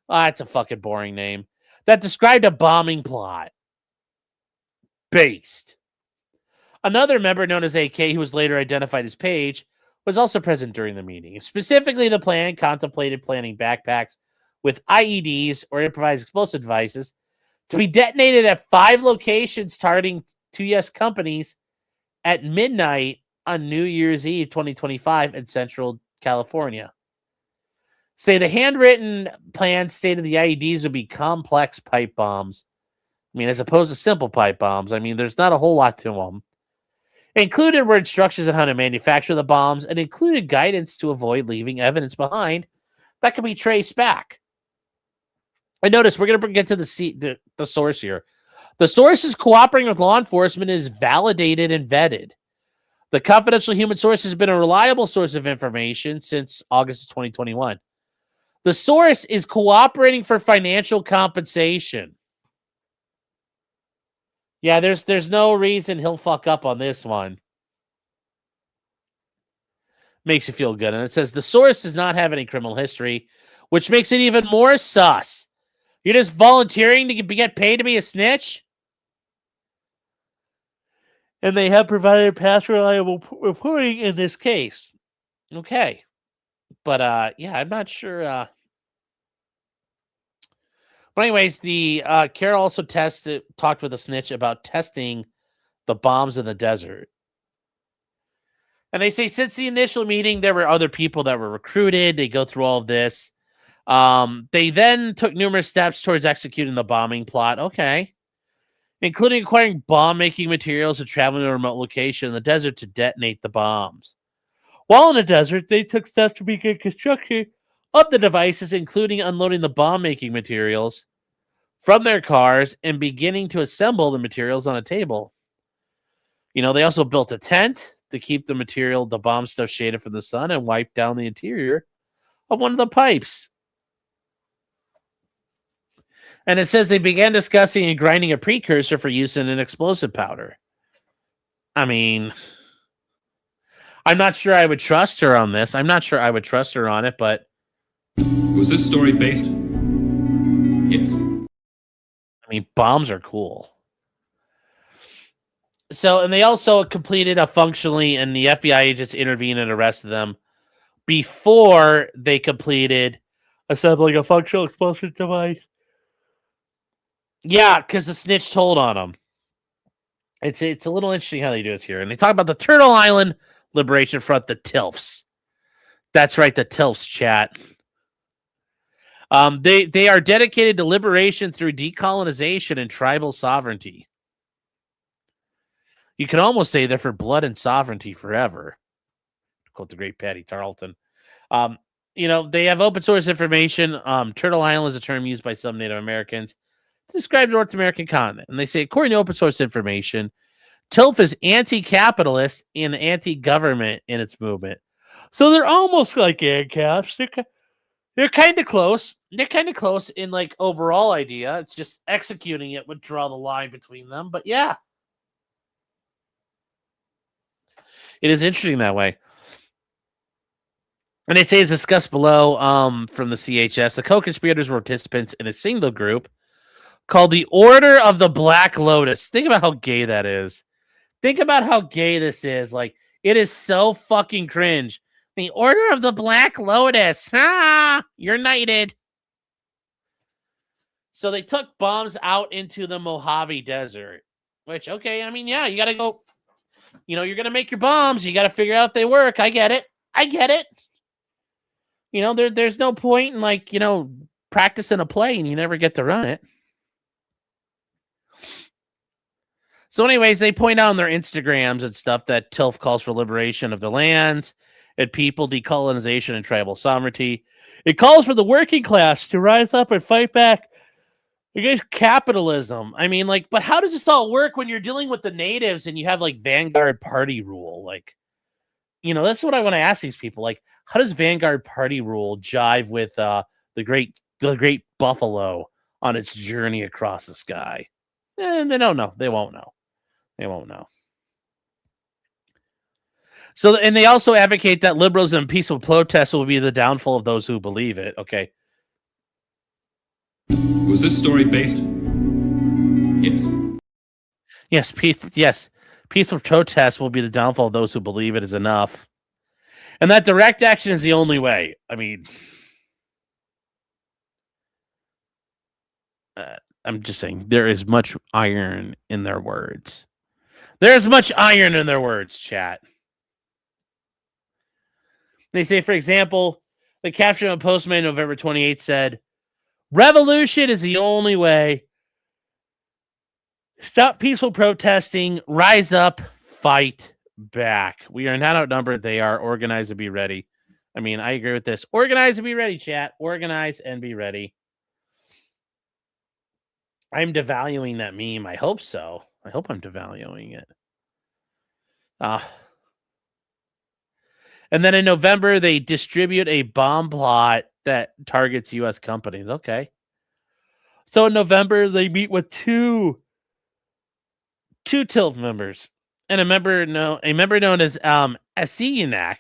Oh, that's a fucking boring name. That described a bombing plot based Another member known as AK, who was later identified as Page, was also present during the meeting. Specifically, the plan contemplated planning backpacks with IEDs or improvised explosive devices to be detonated at 5 locations targeting 2 U.S. companies at midnight on New Year's Eve 2025 in Central California. Say the handwritten plan stated the IEDs would be complex pipe bombs. I mean, as opposed to simple pipe bombs. I mean, there's not a whole lot to them. Included were instructions on how to manufacture the bombs and included guidance to avoid leaving evidence behind that could be traced back. And notice, we're going to get to the source here. The source is cooperating with law enforcement and is validated and vetted. The confidential human source has been a reliable source of information since August of 2021. The source is cooperating for financial compensation. Yeah, there's no reason he'll fuck up on this one. Makes you feel good. And it says the source does not have any criminal history, which makes it even more sus. You're just volunteering to get paid to be a snitch? And they have provided past reliable reporting in this case. Okay. But, yeah, I'm not sure. But anyways, the Carol also talked with a snitch about testing the bombs in the desert. And they say since the initial meeting, there were other people that were recruited. They go through all of this. They then took numerous steps towards executing the bombing plot. Okay. Including acquiring bomb-making materials and traveling to a remote location in the desert to detonate the bombs. While in the desert, they took steps to begin construction of the devices, including unloading the bomb-making materials from their cars and beginning to assemble the materials on a table. You know, they also built a tent to keep the bomb stuff shaded from the sun and wiped down the interior of one of the pipes. And it says they began discussing and grinding a precursor for use in an explosive powder. I mean, I'm not sure I would trust her on this. I'm not sure I would trust her on it, but... Was this story based? Yes. I mean, bombs are cool. So, and they also completed a functionally, and the FBI agents intervened and arrested them before they completed assembling a functional explosive device. Yeah, because the snitch told on them. It's a little interesting how they do this here. And they talk about the Turtle Island Liberation Front, the TILFs. That's right, the TILFs, chat. They are dedicated to liberation through decolonization and tribal sovereignty. You can almost say they're for blood and sovereignty forever. To quote the great Patty Tarleton. You know, they have open source information. Turtle Island is a term used by some Native Americans to describe the North American continent. And they say, according to open source information, TILF is anti-capitalist and anti-government in its movement. So they're almost like ANCAPs. They're kind of close. They're kind of close in like overall idea. It's just executing it would draw the line between them. But yeah, it is interesting that way. And they say it's discussed below from the CHS. The co-conspirators were participants in a single group called the Order of the Black Lotus. Think about how gay that is. Think about how gay this is. Like, it is so fucking cringe. The Order of the Black Lotus. Ah, you're knighted. So they took bombs out into the Mojave Desert. Which, okay, I mean, yeah, you got to go. You know, you're going to make your bombs. You got to figure out if they work. I get it. I get it. You know, there's no point in, like, you know, practicing a play and you never get to run it. So anyways, they point out on their Instagrams and stuff that TILF calls for liberation of the lands and people, decolonization, and tribal sovereignty. It calls for the working class to rise up and fight back against capitalism. I mean, like, but how does this all work when you're dealing with the natives and you have, like, Vanguard Party rule? Like, you know, that's what I want to ask these people. Like, how does Vanguard Party rule jive with the great buffalo on its journey across the sky? And they don't know. They won't know. They won't know. So, and they also advocate that liberalism and peaceful protests will be the downfall of those who believe it. Okay. Was this story based? Yes. Yes, peace. Yes, Peaceful protest will be the downfall of those who believe it is enough. And that direct action is the only way. I mean, I'm just saying, there is much iron in their words. There's much iron in their words, chat. They say, for example, the caption of Postman November 28th said, revolution is the only way. Stop peaceful protesting. Rise up. Fight back. We are not outnumbered. They are. Organize and be ready. I mean, I agree with this. Organize and be ready, chat. Organize and be ready. I'm devaluing that meme. I hope so. I hope I'm devaluing it. And then in November, they distribute a bomb plot that targets U.S. companies. Okay. So in November, they meet with two TILF members. And a member known as Asiyanak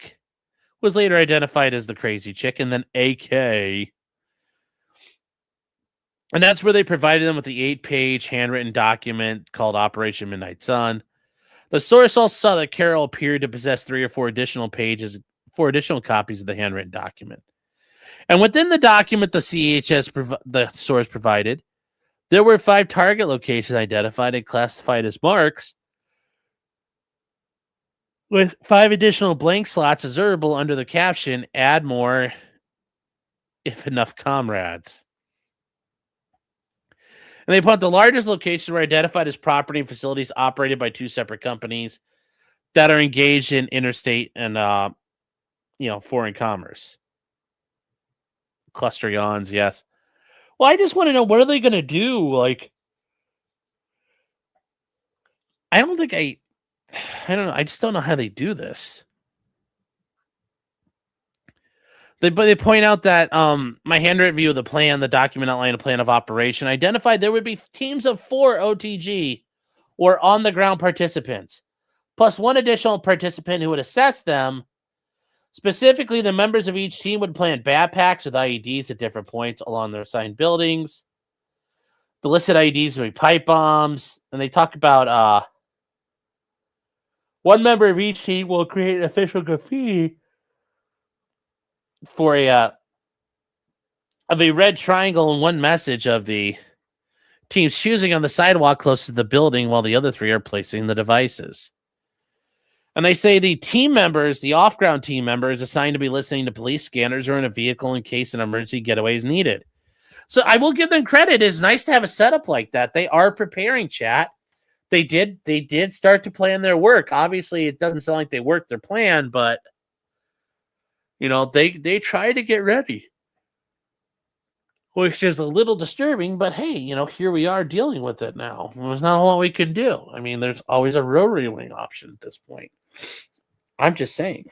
was later identified as the crazy chick, and then AK. And that's where they provided them with the 8-page handwritten document called Operation Midnight Sun. The source also saw that Carol appeared to possess 3 or 4 additional copies of the handwritten document. And within the document the the source provided, there were 5 target locations identified and classified as marks, with 5 additional blank slots observable under the caption, add more if enough comrades. And they put the largest locations were identified as property and facilities operated by 2 separate companies that are engaged in interstate and foreign commerce. Cluster yawns, yes. Well, I just want to know, what are they going to do? Like, I don't know. I just don't know how they do this. They point out that my handwritten view of the plan, the document outlining a plan of operation, identified there would be teams of 4 OTG or on-the-ground participants, plus 1 additional participant who would assess them. Specifically, the members of each team would plant backpacks with IEDs at different points along their assigned buildings. The listed IEDs would be pipe bombs, and they talk about 1 member of each team will create official graffiti for a red triangle and 1 message of the team's choosing on the sidewalk close to the building, while the other 3 are placing the devices. And they say the team members, the off-ground team member, is assigned to be listening to police scanners or in a vehicle in case an emergency getaway is needed. So I will give them credit. It's nice to have a setup like that. They are preparing, chat. They did start to plan their work. Obviously, it doesn't sound like they worked their plan, but they try to get ready, which is a little disturbing. But hey, here we are dealing with it now. There's not a lot we can do. I mean, there's always a rotary wing option at this point. I'm just saying,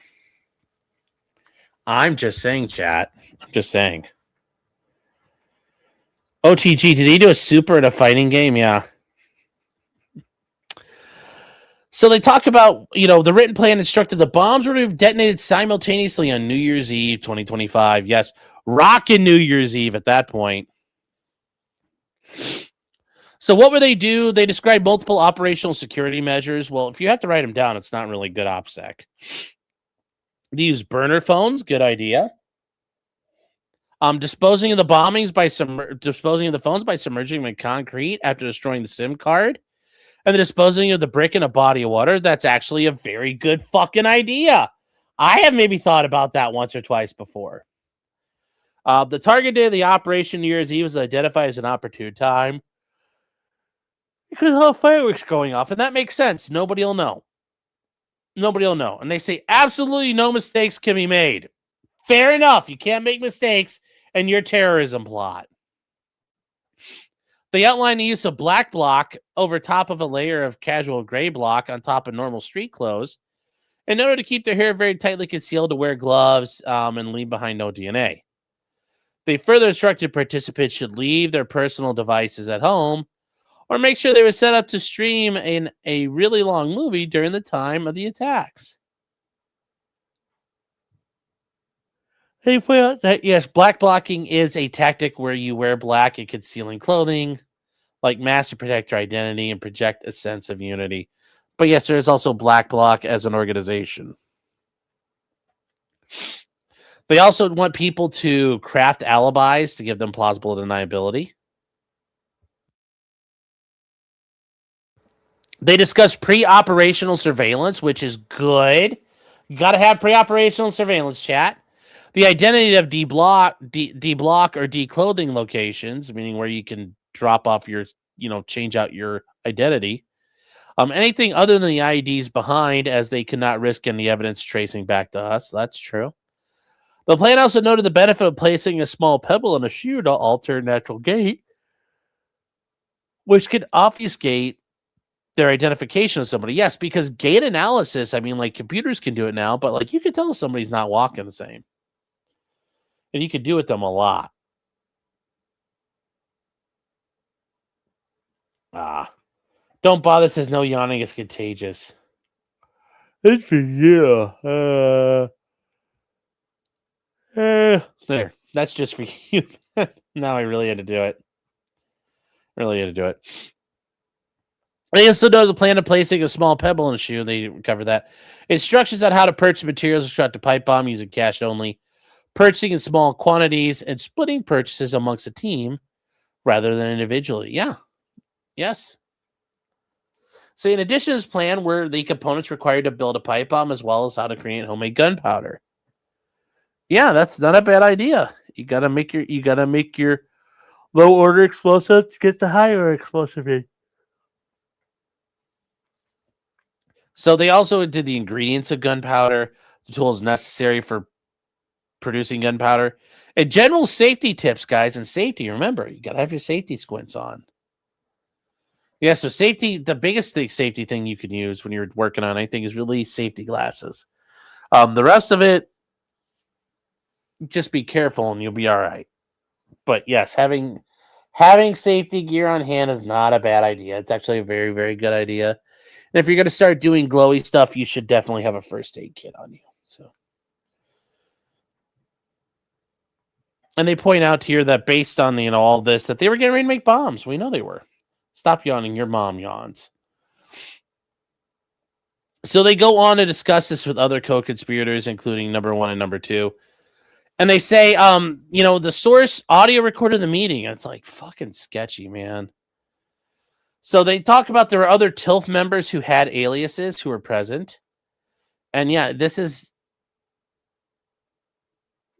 chat. I'm just saying. OTG, did he do a super at a fighting game? Yeah. So they talk about, the written plan instructed the bombs were to be detonated simultaneously on New Year's Eve, 2025. Yes, rockin' New Year's Eve at that point. So what would they do? They describe multiple operational security measures. Well, if you have to write them down, it's not really good OPSEC. They use burner phones. Good idea. Disposing of the phones by submerging them in concrete after destroying the SIM card. And the disposing of the brick in a body of water. That's actually a very good fucking idea. I have maybe thought about that once or twice before. The target day of the operation New Year's Eve was identified as an opportune time because all fireworks going off, and that makes sense. Nobody will know. And they say absolutely no mistakes can be made. Fair enough. You can't make mistakes in your terrorism plot. They outline the use of black block over top of a layer of casual gray block on top of normal street clothes in order to keep their hair very tightly concealed, to wear gloves and leave behind no DNA. They further instructed participants should leave their personal devices at home or make sure they were set up to stream in a really long movie during the time of the attacks. They point out that, yes, black blocking is a tactic where you wear black and concealing clothing, like mask to protect your identity and project a sense of unity. But yes, there is also Black Bloc as an organization. They also want people to craft alibis to give them plausible deniability. They discuss pre-operational surveillance, which is good. You got to have pre-operational surveillance, chat. The identity of deblock or declothing locations, meaning where you can drop off your, change out your identity. Anything other than the IDs behind, as they cannot risk any evidence tracing back to us. That's true. The plan also noted the benefit of placing a small pebble in a shoe to alter natural gait, which could obfuscate their identification of somebody. Yes, because gait analysis, computers can do it now, but you can tell if somebody's not walking the same. And you could do it with them a lot. Don't bother says no yawning is contagious. It's for you. There. That's just for you. Now I really had to do it. They also know the plan of placing a small pebble in a shoe. They cover that. Instructions on how to purchase materials to construct a pipe bomb using cash only. Purchasing in small quantities and splitting purchases amongst a team rather than individually. Yeah. Yes. So in addition to this plan were the components required to build a pipe bomb as well as how to create homemade gunpowder. Yeah, that's not a bad idea. You gotta make your low order explosives to get the higher explosive in. So they also did the ingredients of gunpowder, the tools necessary for producing gunpowder, and general safety tips, guys. And safety, remember, you gotta have your safety squints on. Yeah, so safety, the biggest safety thing you can use when you're working on anything is really safety glasses. The rest of it, just be careful and you'll be all right. But yes, having safety gear on hand is not a bad idea. It's actually a very, very good idea. And if you're going to start doing glowy stuff, you should definitely have a first aid kit on you. So, and they point out here that based on all this, that they were getting ready to make bombs. We know they were. Stop yawning. Your mom yawns. So they go on to discuss this with other co-conspirators, including number 1 and number 2. And they say, the source audio recorded the meeting. It's fucking sketchy, man. So they talk about there were other TILF members who had aliases who were present. And this is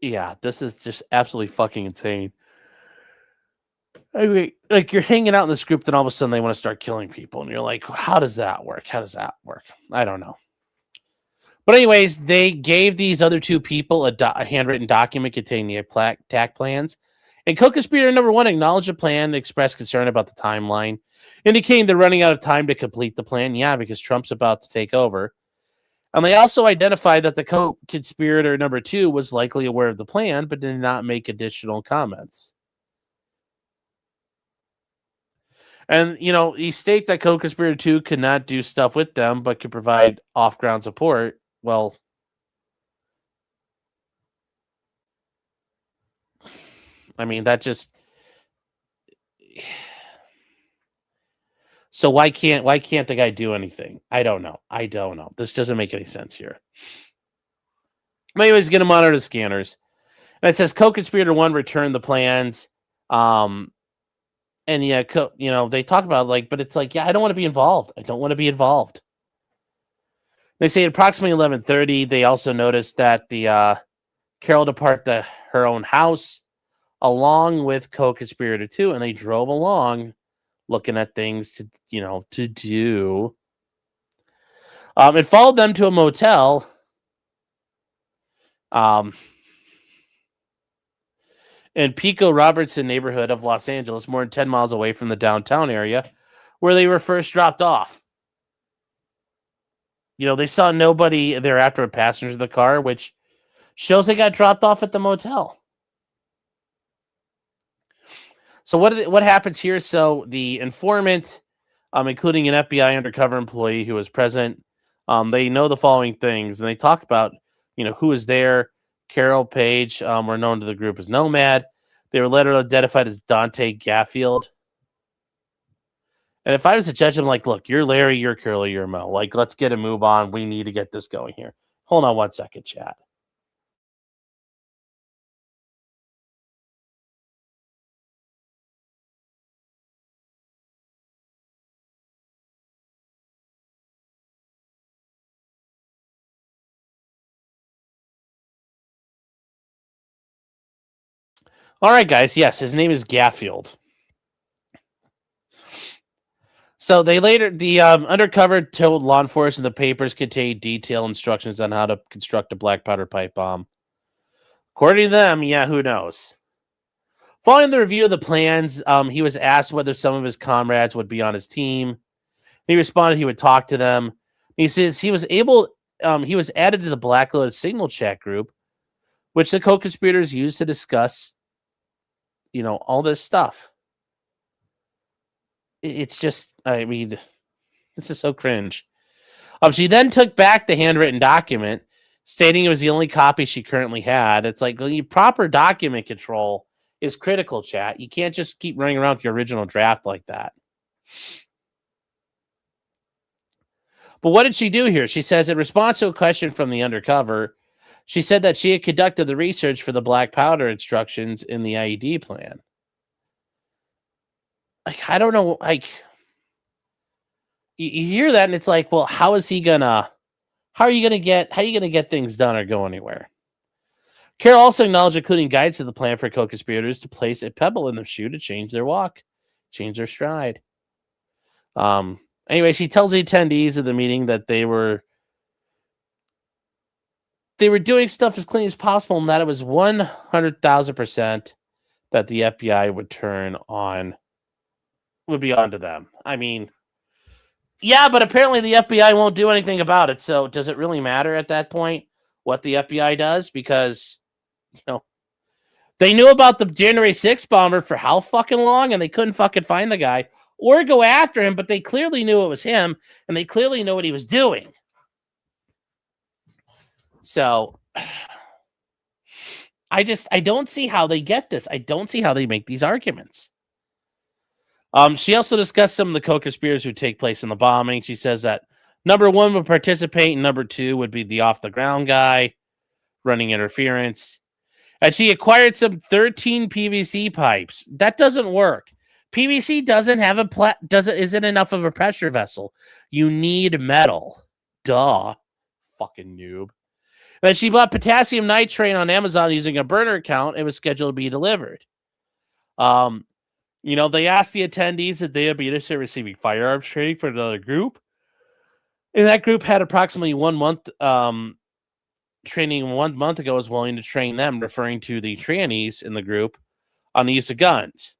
just absolutely fucking insane. You're hanging out in this group, then all of a sudden they want to start killing people. And you're like, how does that work? I don't know. But anyways, they gave these other 2 people a handwritten document containing the attack plans. And co-conspirator number 1 acknowledged the plan and expressed concern about the timeline, indicating they're running out of time to complete the plan. Yeah, because Trump's about to take over. And they also identified that the co-conspirator number 2 was likely aware of the plan, but did not make additional comments. And, he stated that co-conspirator 2 could not do stuff with them, but could provide off-ground support. Well, that just... So why can't the guy do anything? I don't know. This doesn't make any sense here. Anyways, get to monitor the scanners. And it says co-conspirator 1 returned the plans. And they talk about but it's I don't want to be involved. They say at approximately 11:30, they also noticed that the Carol departed her own house along with co-conspirator 2, and they drove along looking at things to do. It followed them to a motel. In Pico Robertson neighborhood of Los Angeles, more than 10 miles away from the downtown area where they were first dropped off. They saw nobody there after a passenger in the car, which shows they got dropped off at the motel. So what happens here? So the informant, including an FBI undercover employee who was present, they know the following things, and they talk about who is there. Carol Page were known to the group as Nomad. They were later identified as Dante Gaffield. And if I was a judge, I'm like, look, you're Larry, you're Curly, you're Mo. Like, let's get a move on. We need to get this going here. Hold on 1 second, chat. All right, guys. Yes, his name is Gaffield. So they later, the undercover told law enforcement the papers contained detailed instructions on how to construct a black powder pipe bomb. According to them, yeah, who knows? Following the review of the plans, he was asked whether some of his comrades would be on his team. He responded he would talk to them. He says he was added to the Blackload signal chat group, which the co-conspirators used to discuss, all this stuff. It's just, I mean, this is so cringe. She then took back the handwritten document, stating it was the only copy she currently had. It's like, proper document control is critical, chat. You can't just keep running around with your original draft like that. But what did she do here? She says, in response to a question from the undercover, she said that she had conducted the research for the black powder instructions in the IED plan. Like, I don't know, like, you hear that and it's like, well, how are you gonna get things done or go anywhere? Carol also acknowledged including guides to the plan for co-conspirators to place a pebble in their shoe to change their walk, change their stride. Anyways, he tells the attendees of the meeting that they were doing stuff as clean as possible and that it was 100,000% that the FBI would be onto them. I mean, yeah, but apparently the FBI won't do anything about it. So does it really matter at that point what the FBI does? Because, they knew about the January 6th bomber for how fucking long and they couldn't fucking find the guy or go after him, but they clearly knew it was him and they clearly know what he was doing. So I don't see how they get this. I don't see how they make these arguments. She also discussed some of the co-conspirators who take place in the bombing. She says that number 1 would participate and number 2 would be the off-the-ground guy running interference. And she acquired some 13 PVC pipes. That doesn't work. PVC doesn't have isn't enough of a pressure vessel. You need metal. Duh. Fucking noob. Then she bought potassium nitrate on Amazon using a burner account. It was scheduled to be delivered. They asked the attendees if they would be interested in receiving firearms training for another group. And that group had approximately 1 month training 1 month ago, was willing to train them, referring to the trannies in the group, on the use of guns.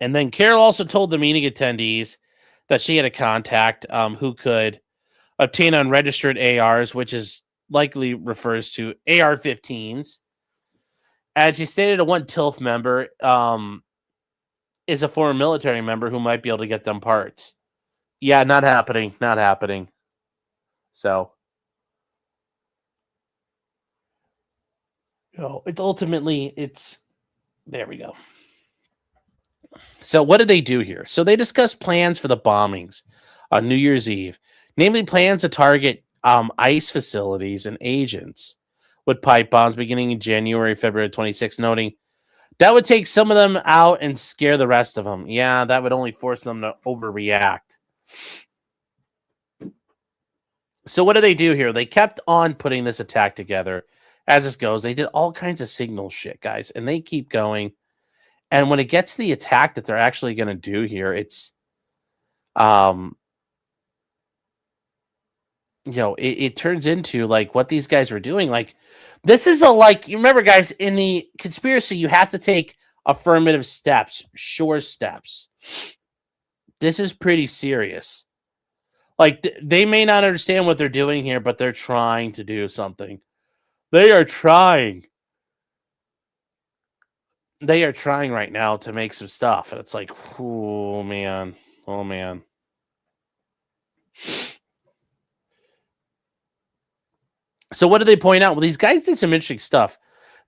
And then Carol also told the meeting attendees that she had a contact who could obtain unregistered ARs, which is likely refers to AR-15s. And she stated a one TILF member is a former military member who might be able to get them parts. Yeah, not happening. Not happening. So, it's there we go. So what did they do here? So they discussed plans for the bombings on New Year's Eve, namely plans to target ICE facilities and agents with pipe bombs beginning in January, February 26, noting that would take some of them out and scare the rest of them. Yeah, that would only force them to overreact. So what do they do here? They kept on putting this attack together. As this goes, they did all kinds of signal shit, guys, and they keep going. And when it gets to the attack that they're actually going to do here, it's, it turns into like what these guys were doing. Like, this is you remember, guys, in the conspiracy, you have to take affirmative steps, sure steps. This is pretty serious. Like, they may not understand what they're doing here, but they're trying to do something. They are trying. They are trying right now to make some stuff. And it's like, oh, man. Oh, man. So what did they point out? Well, these guys did some interesting stuff.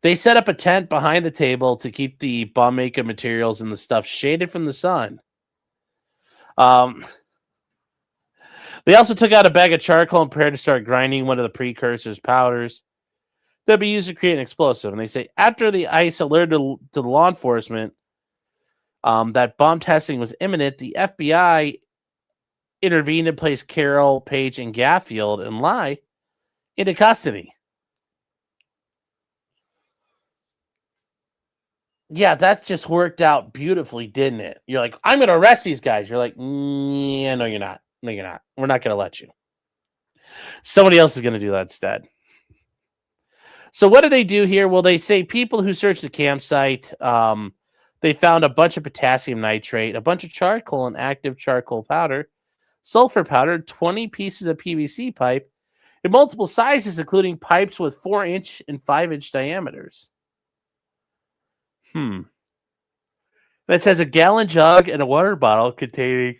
They set up a tent behind the table to keep the bomb maker materials and the stuff shaded from the sun. They also took out a bag of charcoal and prepared to start grinding one of the precursors powders that be used to create an explosive. And they say after the ICE alerted to the law enforcement that bomb testing was imminent, the FBI intervened and placed Carroll, Page, and Gatfield and Lai into custody. Yeah, that just worked out beautifully, didn't it? You're like, I'm going to arrest these guys. You're like, yeah, no, you're not. No, you're not. We're not going to let you. Somebody else is going to do that instead. So what do they do here? Well, they say people who searched the campsite, they found a bunch of potassium nitrate, a bunch of charcoal and active charcoal powder, sulfur powder, 20 pieces of PVC pipe in multiple sizes, including pipes with 4-inch and 5-inch diameters. That says a gallon jug and a water bottle containing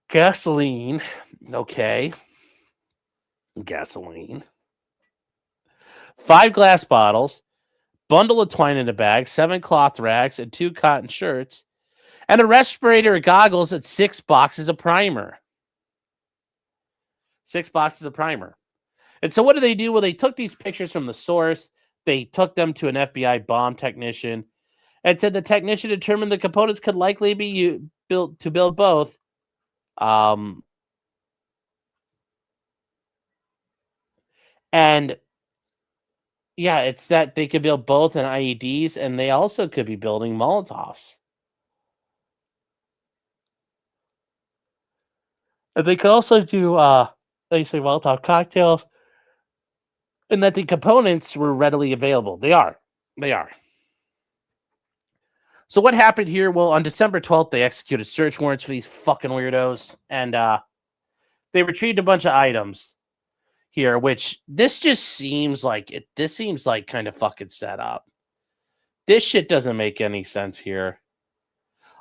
gasoline. Okay. Gasoline. 5 glass bottles, bundle of twine in a bag, 7 cloth rags, and 2 cotton shirts, and a respirator and goggles and 6 boxes of primer. 6 boxes of primer. And so what do they do? Well, they took these pictures from the source. They took them to an FBI bomb technician and said the technician determined the components could likely be built to build both. And yeah, it's that they could build both in IEDs, and they also could be building Molotovs. And they could also do, they say Molotov cocktails, and that the components were readily available. They are. They are. So what happened here? Well, on December 12th, they executed search warrants for these fucking weirdos, and they retrieved a bunch of items here, which this just seems like it. This seems like kind of fucking set up. This shit doesn't make any sense here.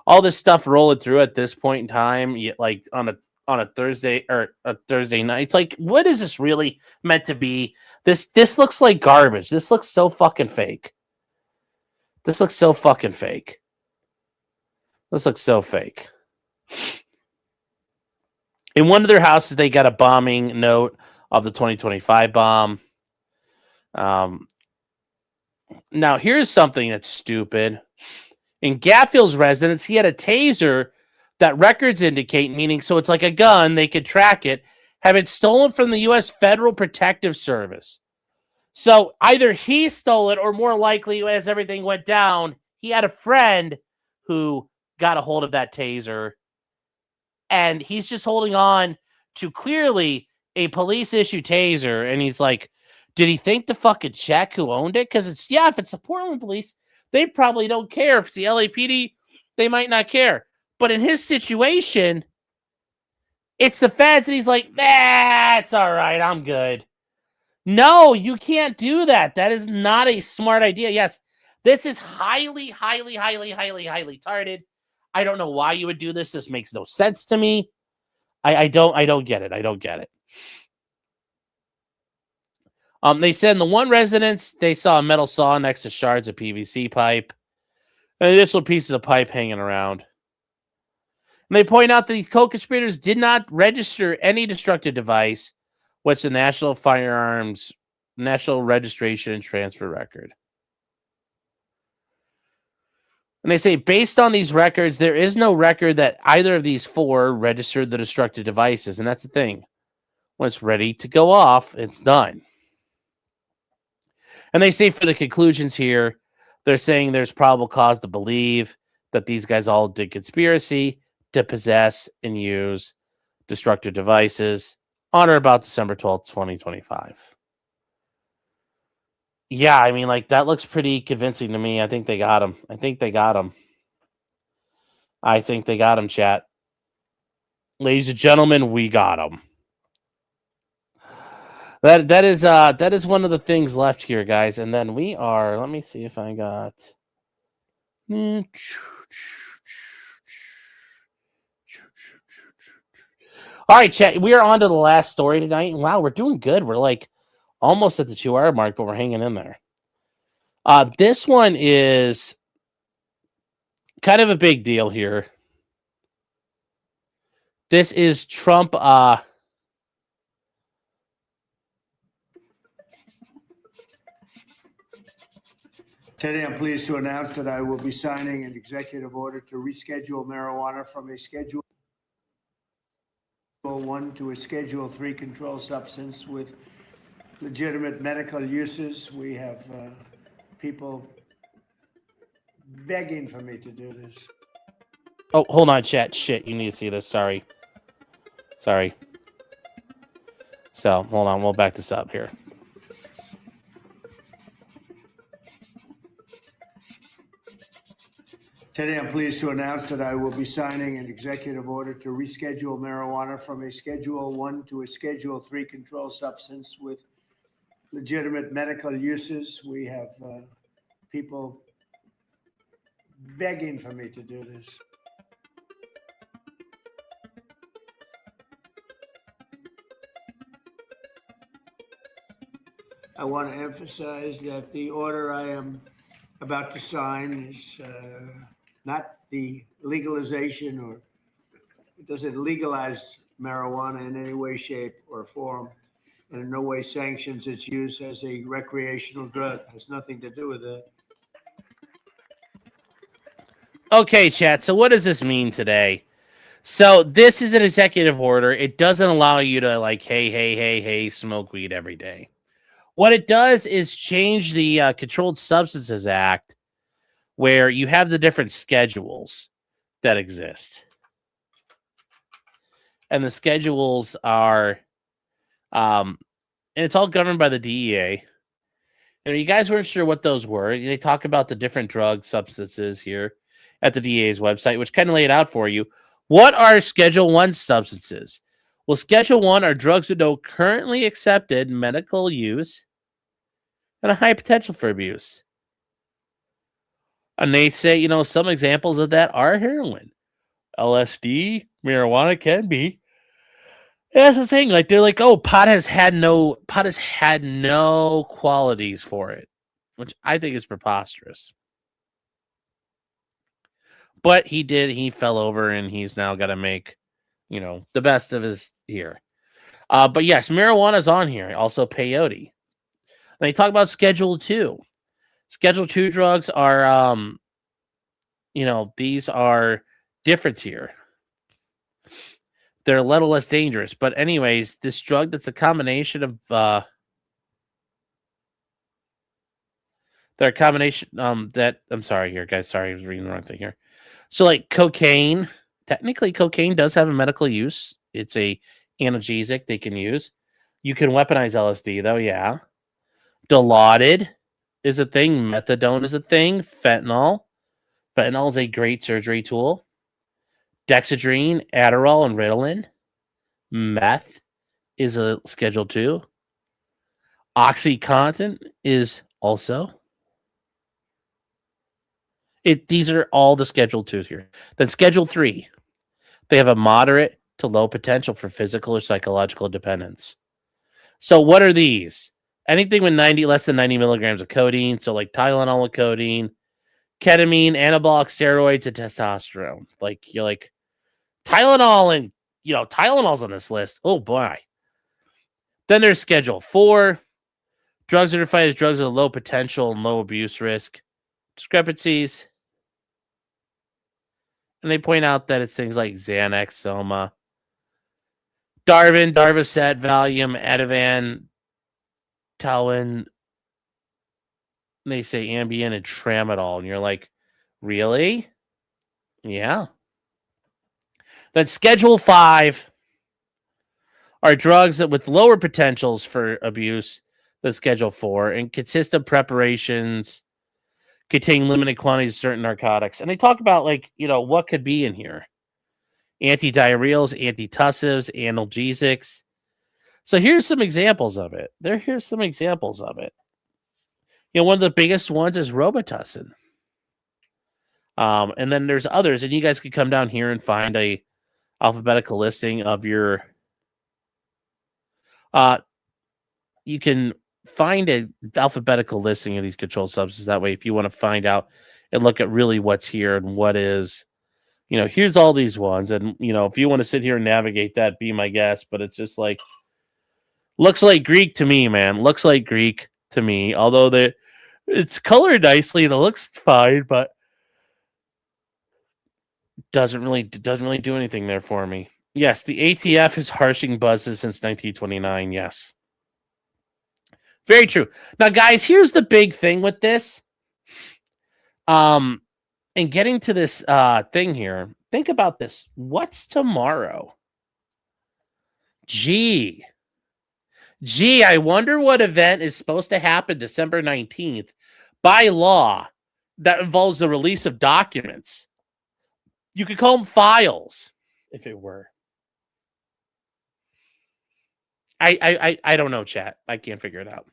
All this stuff rolling through at this point in time, like on a Thursday or a Thursday night. It's like, what is this really meant to be? This looks like garbage. This looks so fucking fake. This looks so fucking fake. This looks so fake. In one of their houses, they got a bombing note of the 2025 bomb. Now, here's something that's stupid. In Gatfield's residence, he had a taser that records indicate, meaning so it's like a gun, they could track it, had been stolen from the U.S. Federal Protective Service. So either he stole it, or more likely, as everything went down, he had a friend who got a hold of that taser, and he's just holding on to clearly a police-issue taser, and he's like, did he think to fucking check who owned it? Because it's, yeah, if it's the Portland police, they probably don't care. If it's the LAPD, they might not care. But in his situation, it's the feds, and he's like, nah, it's all right, I'm good. No, you can't do that. That is not a smart idea. Yes, this is highly, highly, highly, highly, highly tarded. I don't know why you would do this. This makes no sense to me. I don't get it. I don't get it. They said in the one residence, they saw a metal saw next to shards of PVC pipe and additional pieces of pipe hanging around. And they point out that these co-conspirators did not register any destructive device, which the National Firearms National Registration and Transfer Record. And they say, based on these records, there is no record that either of these 4 registered the destructive devices. And that's the thing. When it's ready to go off, it's done. And they say for the conclusions here, they're saying there's probable cause to believe that these guys all did conspiracy to possess and use destructive devices on or about December 12th, 2025. Yeah, I mean, like, that looks pretty convincing to me. I think they got him. I think they got him, chat. Ladies and gentlemen, we got him. That is one of the things left here, guys. And then we are, let me see if I got. All right, chat. We are on to the last story tonight. Wow, we're doing good. We're like almost at the 2-hour mark, but we're hanging in there. This one is kind of a big deal here. This is Trump. Today, I'm pleased to announce that I will be signing an executive order to reschedule marijuana from a Schedule 1 to a Schedule 3 controlled substance with legitimate medical uses. We have people begging for me to do this. Oh, hold on, chat. Shit, you need to see this. Sorry. So, hold on. We'll back this up here. Today, I'm pleased to announce that I will be signing an executive order to reschedule marijuana from a Schedule 1 to a Schedule 3 controlled substance with legitimate medical uses. We have people begging for me to do this. I want to emphasize that the order I am about to sign is not the legalization, or it doesn't legalize marijuana in any way, shape, or form, and in no way sanctions its use as a recreational drug. It has nothing to do with that. Okay, chat. So what does this mean today? So this is an executive order. It doesn't allow you to like, hey, smoke weed every day. What it does is change the Controlled Substances Act, where you have the different schedules that exist. And the schedules are, and it's all governed by the DEA. And you guys weren't sure what those were. They talk about the different drug substances here at the DEA's website, which kind of lay it out for you. What are Schedule 1 substances? Well, Schedule 1 are drugs with no currently accepted medical use and a high potential for abuse. And they say, some examples of that are heroin, LSD, marijuana can be. That's the thing. Like, they're like, oh, pot has had no qualities for it, which I think is preposterous. But he fell over, and he's now got to make, the best of his here. But yes, marijuana's on here. Also peyote. They talk about Schedule 2. Schedule 2 drugs are, these are different here. They're a little less dangerous. But anyways, this drug that's a combination of, they're a combination, I'm sorry here, guys. Sorry, I was reading the wrong thing here. So like cocaine, technically cocaine does have a medical use. It's a analgesic they can use. You can weaponize LSD though, yeah. Dilaudid is a thing. Methadone is a thing. Fentanyl. Fentanyl is a great surgery tool. Dexedrine, Adderall, and Ritalin. Meth is a Schedule 2. OxyContin is also. These are all the Schedule 2s here. Then Schedule 3. They have a moderate to low potential for physical or psychological dependence. So what are these? Anything with less than 90 milligrams of codeine, so like Tylenol with codeine, ketamine, anabolic steroids, and testosterone. Like, you're like, Tylenol, and, Tylenol's on this list. Oh, boy. Then there's Schedule 4. Drugs that are defined as drugs with a low potential and low abuse risk. Discrepancies. And they point out that it's things like Xanax, Soma, Darvin, Darvocet, Valium, Ativan, Talwin. They say Ambien and Tramadol. And you're like, really? Yeah. Then Schedule 5 are drugs that with lower potentials for abuse than Schedule 4 and consist of preparations, contain limited quantities of certain narcotics. And they talk about, like, what could be in here. Antidiarrheals, antitussives, analgesics. So here's some examples of it. One of the biggest ones is Robitussin. And then there's others. And you guys could come down here and find a alphabetical listing of your... you can find an alphabetical listing of these controlled substances. That way, if you want to find out and look at really what's here and what is, here's all these ones. And, if you want to sit here and navigate that, be my guest. But it's just like, looks like Greek to me, man. Looks like Greek to me. Although it's colored nicely and it looks fine, but doesn't really do anything there for me. Yes, the ATF is harshing buzzes since 1929. Yes. Very true. Now, guys, here's the big thing with this. And getting to this thing here, think about this. What's tomorrow? Gee, I wonder what event is supposed to happen December 19th by law that involves the release of documents. You could call them files if it were. I don't know, chat. I can't figure it out.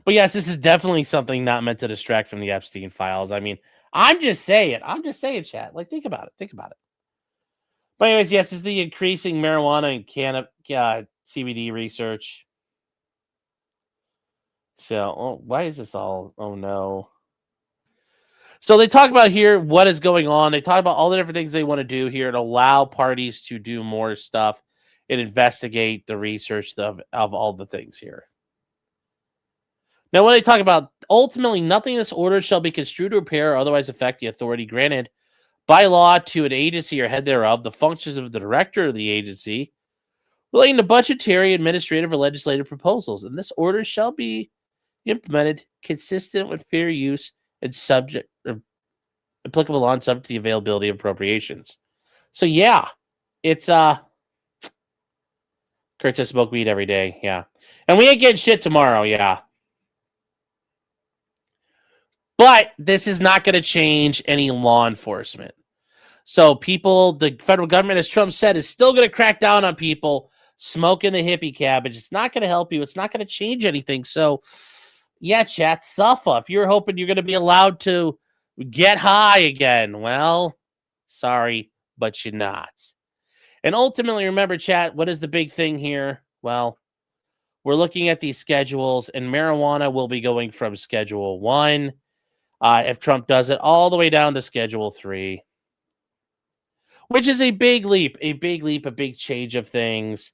But yes, this is definitely something not meant to distract from the Epstein files. I mean, I'm just saying, chat. Like, think about it. But anyways, yes, it's the increasing marijuana and CBD research. So, why is this all? Oh no. So they talk about here what is going on. They talk about all the different things they want to do here and allow parties to do more stuff and investigate the research of all the things here. Now, when they talk about ultimately nothing in this order shall be construed to repair or otherwise affect the authority granted by law to an agency or head thereof, the functions of the director of the agency relating to budgetary, administrative, or legislative proposals. And this order shall be implemented consistent with fair use and subject or applicable law and subject to the availability of appropriations. So yeah, it's Kurt says smoke weed every day, yeah. And we ain't getting shit tomorrow, yeah. But this is not going to change any law enforcement. So the federal government, as Trump said, is still going to crack down on people smoking the hippie cabbage. It's not going to help you. It's not going to change anything. So, yeah, chat, suffer. If you're hoping you're going to be allowed to get high again, well, sorry, but you're not. And ultimately, remember, chat, what is the big thing here? Well, we're looking at these schedules, and marijuana will be going from Schedule 1, if Trump does it, all the way down to Schedule 3. Which is a big leap, a big change of things.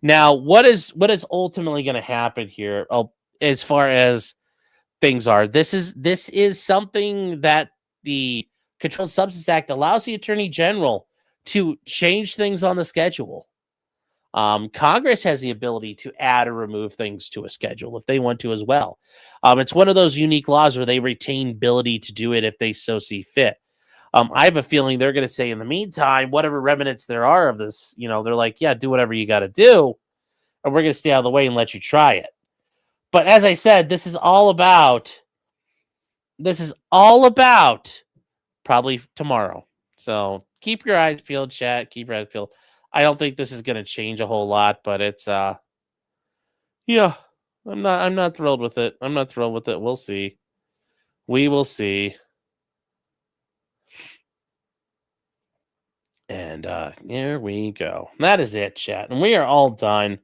Now, what is ultimately going to happen here? As far as things are, this is something that the Controlled Substance Act allows the Attorney General to change things on the schedule. Congress has the ability to add or remove things to a schedule if they want to as well. It's one of those unique laws where they retain ability to do it if they so see fit. I have a feeling they're going to say in the meantime, whatever remnants there are of this, they're like, yeah, do whatever you got to do. And we're going to stay out of the way and let you try it. But as I said, this is all about probably tomorrow. So keep your eyes peeled, chat. Keep your eyes peeled. I don't think this is going to change a whole lot, but it's, yeah, I'm not thrilled with it. We'll see. We will see. And here we go. That is it, chat. And we are all done.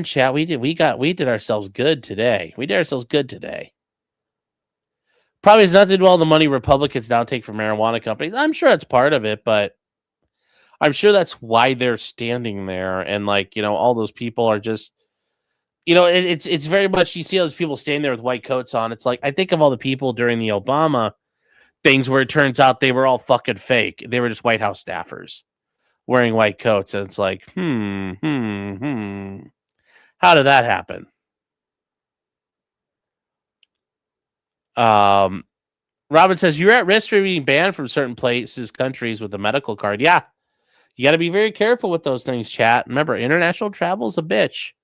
Chat. We did ourselves good today. Probably has nothing to do with all the money Republicans now take from marijuana companies. I'm sure that's part of it, but I'm sure that's why they're standing there. And all those people are just, it's very much, you see all those people standing there with white coats on. It's like, I think of all the people during the Obama things where it turns out they were all fucking fake. They were just White House staffers wearing white coats. And it's like, How did that happen? Robin says, you're at risk for being banned from certain countries with a medical card. Yeah. You got to be very careful with those things, chat. Remember, international travel is a bitch.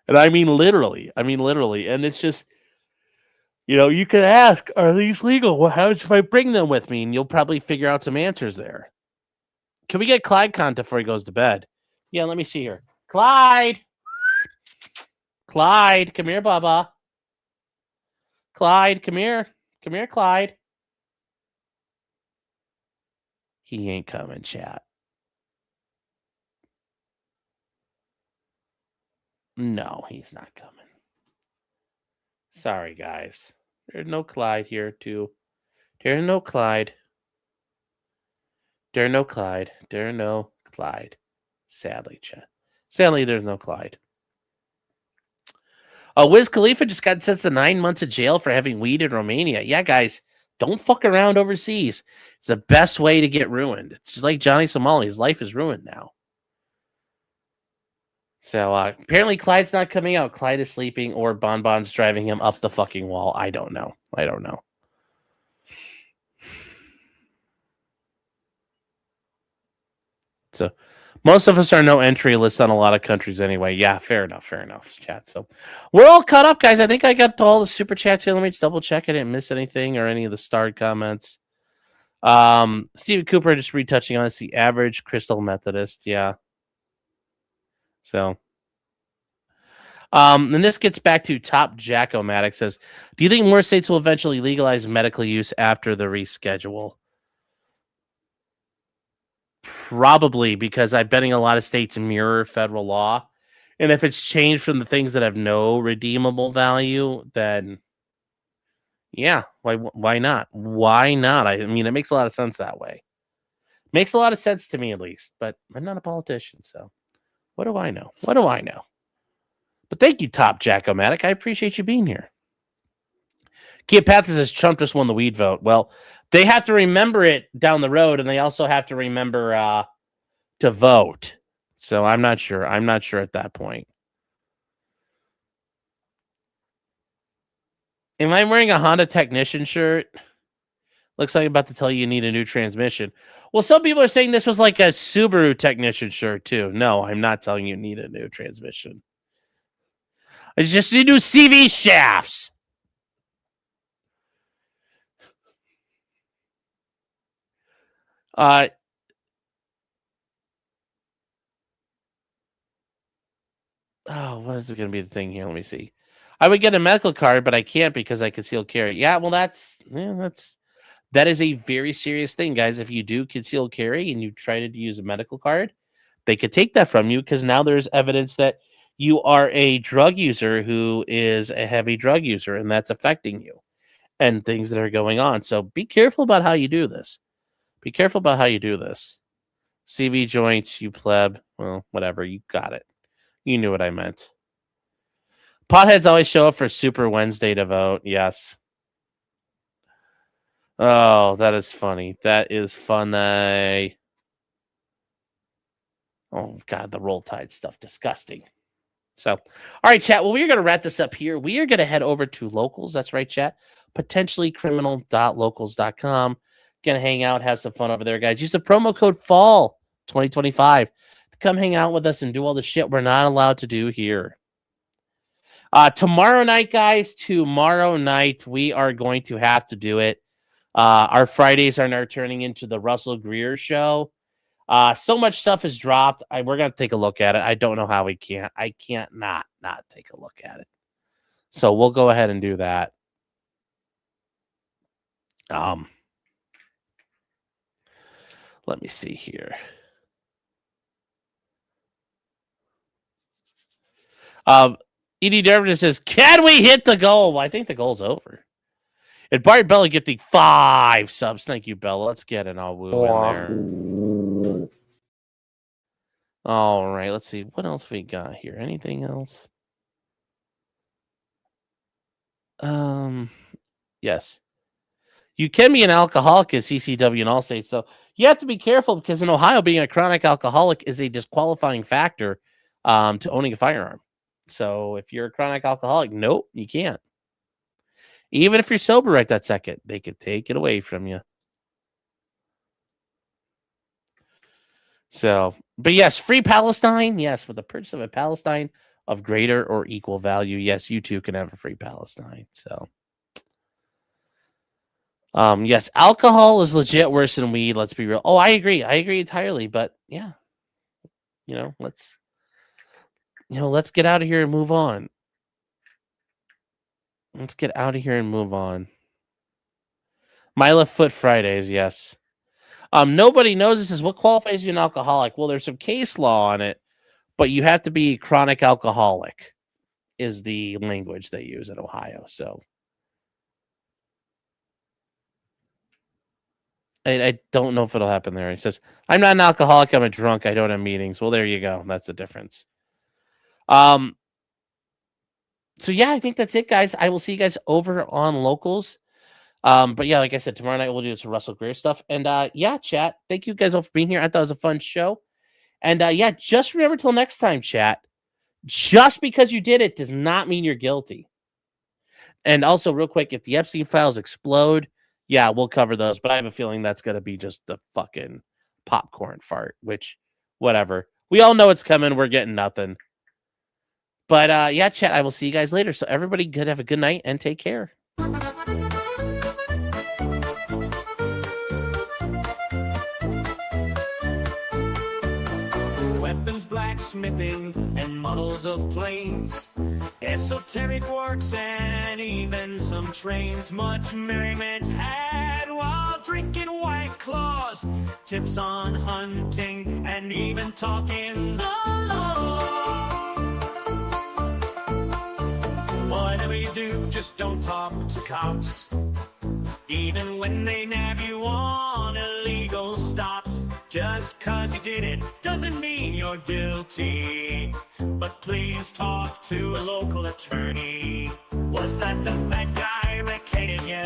And I mean literally. And it's just, you could ask, are these legal? What happens if I bring them with me? And you'll probably figure out some answers there. Can we get Clyde content before he goes to bed? Yeah, let me see here. Clyde, come here, Bubba. Clyde, come here. Come here, Clyde. He ain't coming, chat. No, he's not coming. Sorry, guys. There's no Clyde here, too. There's no Clyde. There's no Clyde. There's no Clyde. Sadly, Chet. Sadly, there's no Clyde. Wiz Khalifa just got sentenced to 9 months of jail for having weed in Romania. Yeah, guys, don't fuck around overseas. It's the best way to get ruined. It's just like Johnny Somali. His life is ruined now. So apparently Clyde's not coming out. Clyde is sleeping or Bonbon's driving him up the fucking wall. I don't know. So most of us are no entry lists on a lot of countries anyway. Yeah, fair enough, chat. So we're all caught up, guys. I think I got to all the super chats here. Let me just double check. I didn't miss anything or any of the starred comments. Stephen Cooper just retouching on this. The average Crystal Methodist. Yeah. So and this gets back to Top Jack-O-Matic says, do you think more states will eventually legalize medical use after the reschedule? Probably, because I'm betting a lot of states mirror federal law. And if it's changed from the things that have no redeemable value, then yeah, why not? Why not? I mean, it makes a lot of sense that way. Makes a lot of sense to me, at least. But I'm not a politician, so what do I know? But thank you, Top Jack-O-Matic. I appreciate you being here. Kia Patha says Trump just won the weed vote. Well, they have to remember it down the road, and they also have to remember to vote. So I'm not sure. I'm not sure at that point. Am I wearing a Honda technician shirt? Looks like I'm about to tell you need a new transmission. Well, some people are saying this was like a Subaru technician shirt, too. No, I'm not telling you need a new transmission. I just need new CV shafts. What is it going to be the thing here? Let me see. I would get a medical card, but I can't because I concealed carry. Yeah, well, that is a very serious thing, guys. If you do concealed carry and you try to use a medical card, they could take that from you because now there's evidence that you are a drug user who is a heavy drug user, and that's affecting you and things that are going on. So be careful about how you do this. CV joints, you pleb. Well, whatever. You got it. You knew what I meant. Potheads always show up for Super Wednesday to vote. Yes. Oh, that is funny. That is funny. Oh, God, the Roll Tide stuff. Disgusting. So, all right, chat. Well, we are going to wrap this up here. We are going to head over to Locals. That's right, chat. Potentiallycriminal.locals.com. Going to hang out, have some fun over there, guys. Use the promo code FALL 2025 to come hang out with us and do all the shit we're not allowed to do here. Tomorrow night, guys, we are going to have to do it. Our Fridays are now turning into the Russell Greer show. So much stuff is dropped. We're going to take a look at it. I don't know how we can't. I can't not take a look at it. So we'll go ahead and do that. Let me see here. Edie Derby says, can we hit the goal? Well, I think the goal's over. And Bart Bella gifting 5 subs. Thank you, Bella. Let's get an all woo in there. All right, let's see. What else we got here? Anything else? Yes. You can be an alcoholic as CCW in all states, though. You have to be careful because in Ohio, being a chronic alcoholic is a disqualifying factor to owning a firearm. So if you're a chronic alcoholic, nope, you can't. Even if you're sober right that second, they could take it away from you. So, but yes, free Palestine. Yes, for the purchase of a Palestine of greater or equal value. Yes, you too can have a free Palestine. So, yes, alcohol is legit worse than weed. Let's be real. Oh, I agree entirely. But yeah, let's get out of here and move on. Let's get out of here and move on. My Left Foot Fridays, yes. Nobody knows this is what qualifies you an alcoholic. Well, there's some case law on it, but you have to be chronic alcoholic is the language they use in Ohio. So I don't know if it'll happen there. He says, I'm not an alcoholic. I'm a drunk. I don't have meetings. Well, there you go. That's the difference. So yeah, I think that's it, guys. I will see you guys over on Locals. But yeah, like I said, tomorrow night we'll do some Russell Greer stuff. And yeah, chat. Thank you guys all for being here. I thought it was a fun show. And yeah, just remember till next time, chat. Just because you did it does not mean you're guilty. And also, real quick, if the Epstein files explode, yeah, we'll cover those. But I have a feeling that's going to be just the fucking popcorn fart, which, whatever. We all know it's coming. We're getting nothing. But yeah, chat, I will see you guys later. So everybody good, have a good night and take care. Weapons, blacksmithing, and models of planes, esoteric works, and even some trains. Much merriment had while drinking White Claws, tips on hunting, and even talking the law. Whatever you do, just don't talk to cops, even when they nab you on illegal stops. Just 'cause you did it doesn't mean you're guilty, but please talk to a local attorney. Was that the fat guy that hated you?